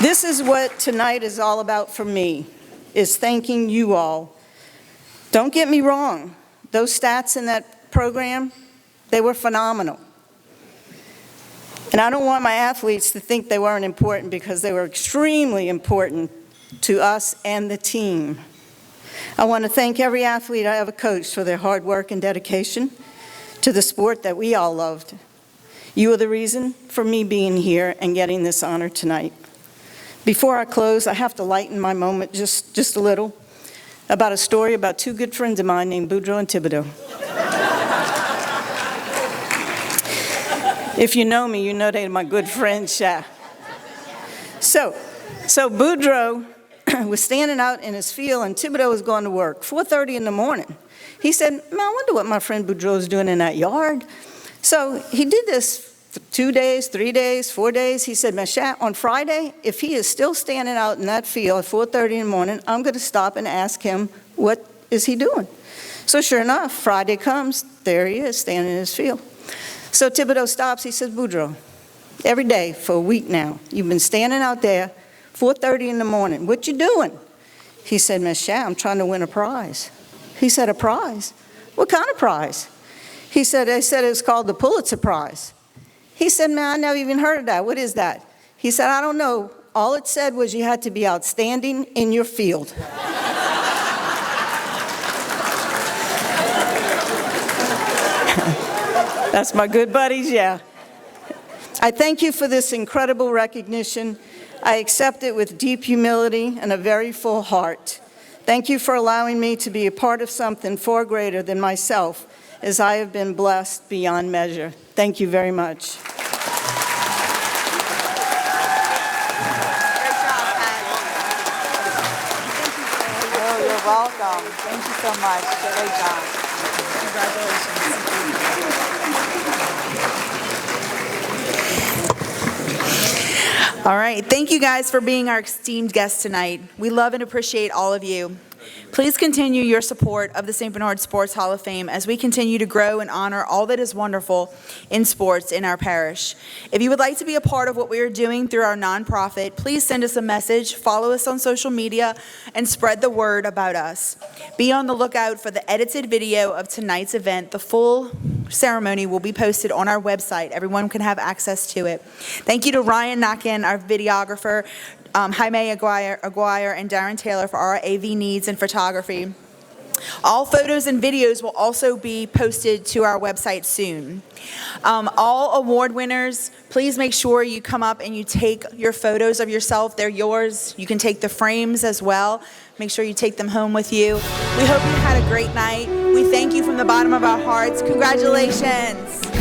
This is what tonight is all about for me, is thanking you all. Don't get me wrong, those stats in that program, they were phenomenal. And I don't want my athletes to think they weren't important, because they were extremely important to us and the team. I want to thank every athlete I ever coached for their hard work and dedication to the sport that we all loved. You are the reason for me being here and getting this honor tonight. Before I close, I have to lighten my moment just a little about a story about two good friends of mine named Boudreaux and Thibodeau. If you know me, you know they're my good friends, yeah. So Boudreaux was standing out in his field, and Thibodeau was going to work, 4:30 in the morning. He said, man, I wonder what my friend Boudreaux is doing in that yard. So he did this for 2 days, 3 days, 4 days. He said, Machat, on Friday, if he is still standing out in that field at 4:30 in the morning, I'm going to stop and ask him, what is he doing? So sure enough, Friday comes, there he is, standing in his field. So Thibodeau stops, he says, Boudreaux, every day for a week now, you've been standing out there, 4:30 in the morning. What you doing? He said, Machat, I'm trying to win a prize. He said, a prize? What kind of prize? He said, they said it was called the Pulitzer Prize. He said, man, I never even heard of that. What is that? He said, I don't know. All it said was you had to be outstanding in your field. That's my good buddies, yeah. I thank you for this incredible recognition. I accept it with deep humility and a very full heart. Thank you for allowing me to be a part of something far greater than myself, as I have been blessed beyond measure. Thank you very much. Great job, Pat. Oh, you're welcome. Thank you so much. Great job. Congratulations. All right, thank you guys for being our esteemed guests tonight. We love and appreciate all of you. Please continue your support of the St. Bernard Sports Hall of Fame as we continue to grow and honor all that is wonderful in sports in our parish. If you would like to be a part of what we are doing through our nonprofit, please send us a message, follow us on social media, and spread the word about us. Be on the lookout for the edited video of tonight's event. The full ceremony will be posted on our website. Everyone can have access to it. Thank you to Ryan Knockin, our videographer, Jaime Aguirre and Darren Taylor for our AV needs and photography. All photos and videos will also be posted to our website soon. All award winners, please make sure you come up and you take your photos of yourself. They're yours. You can take the frames as well. Make sure you take them home with you. We hope you had a great night. We thank you from the bottom of our hearts. Congratulations.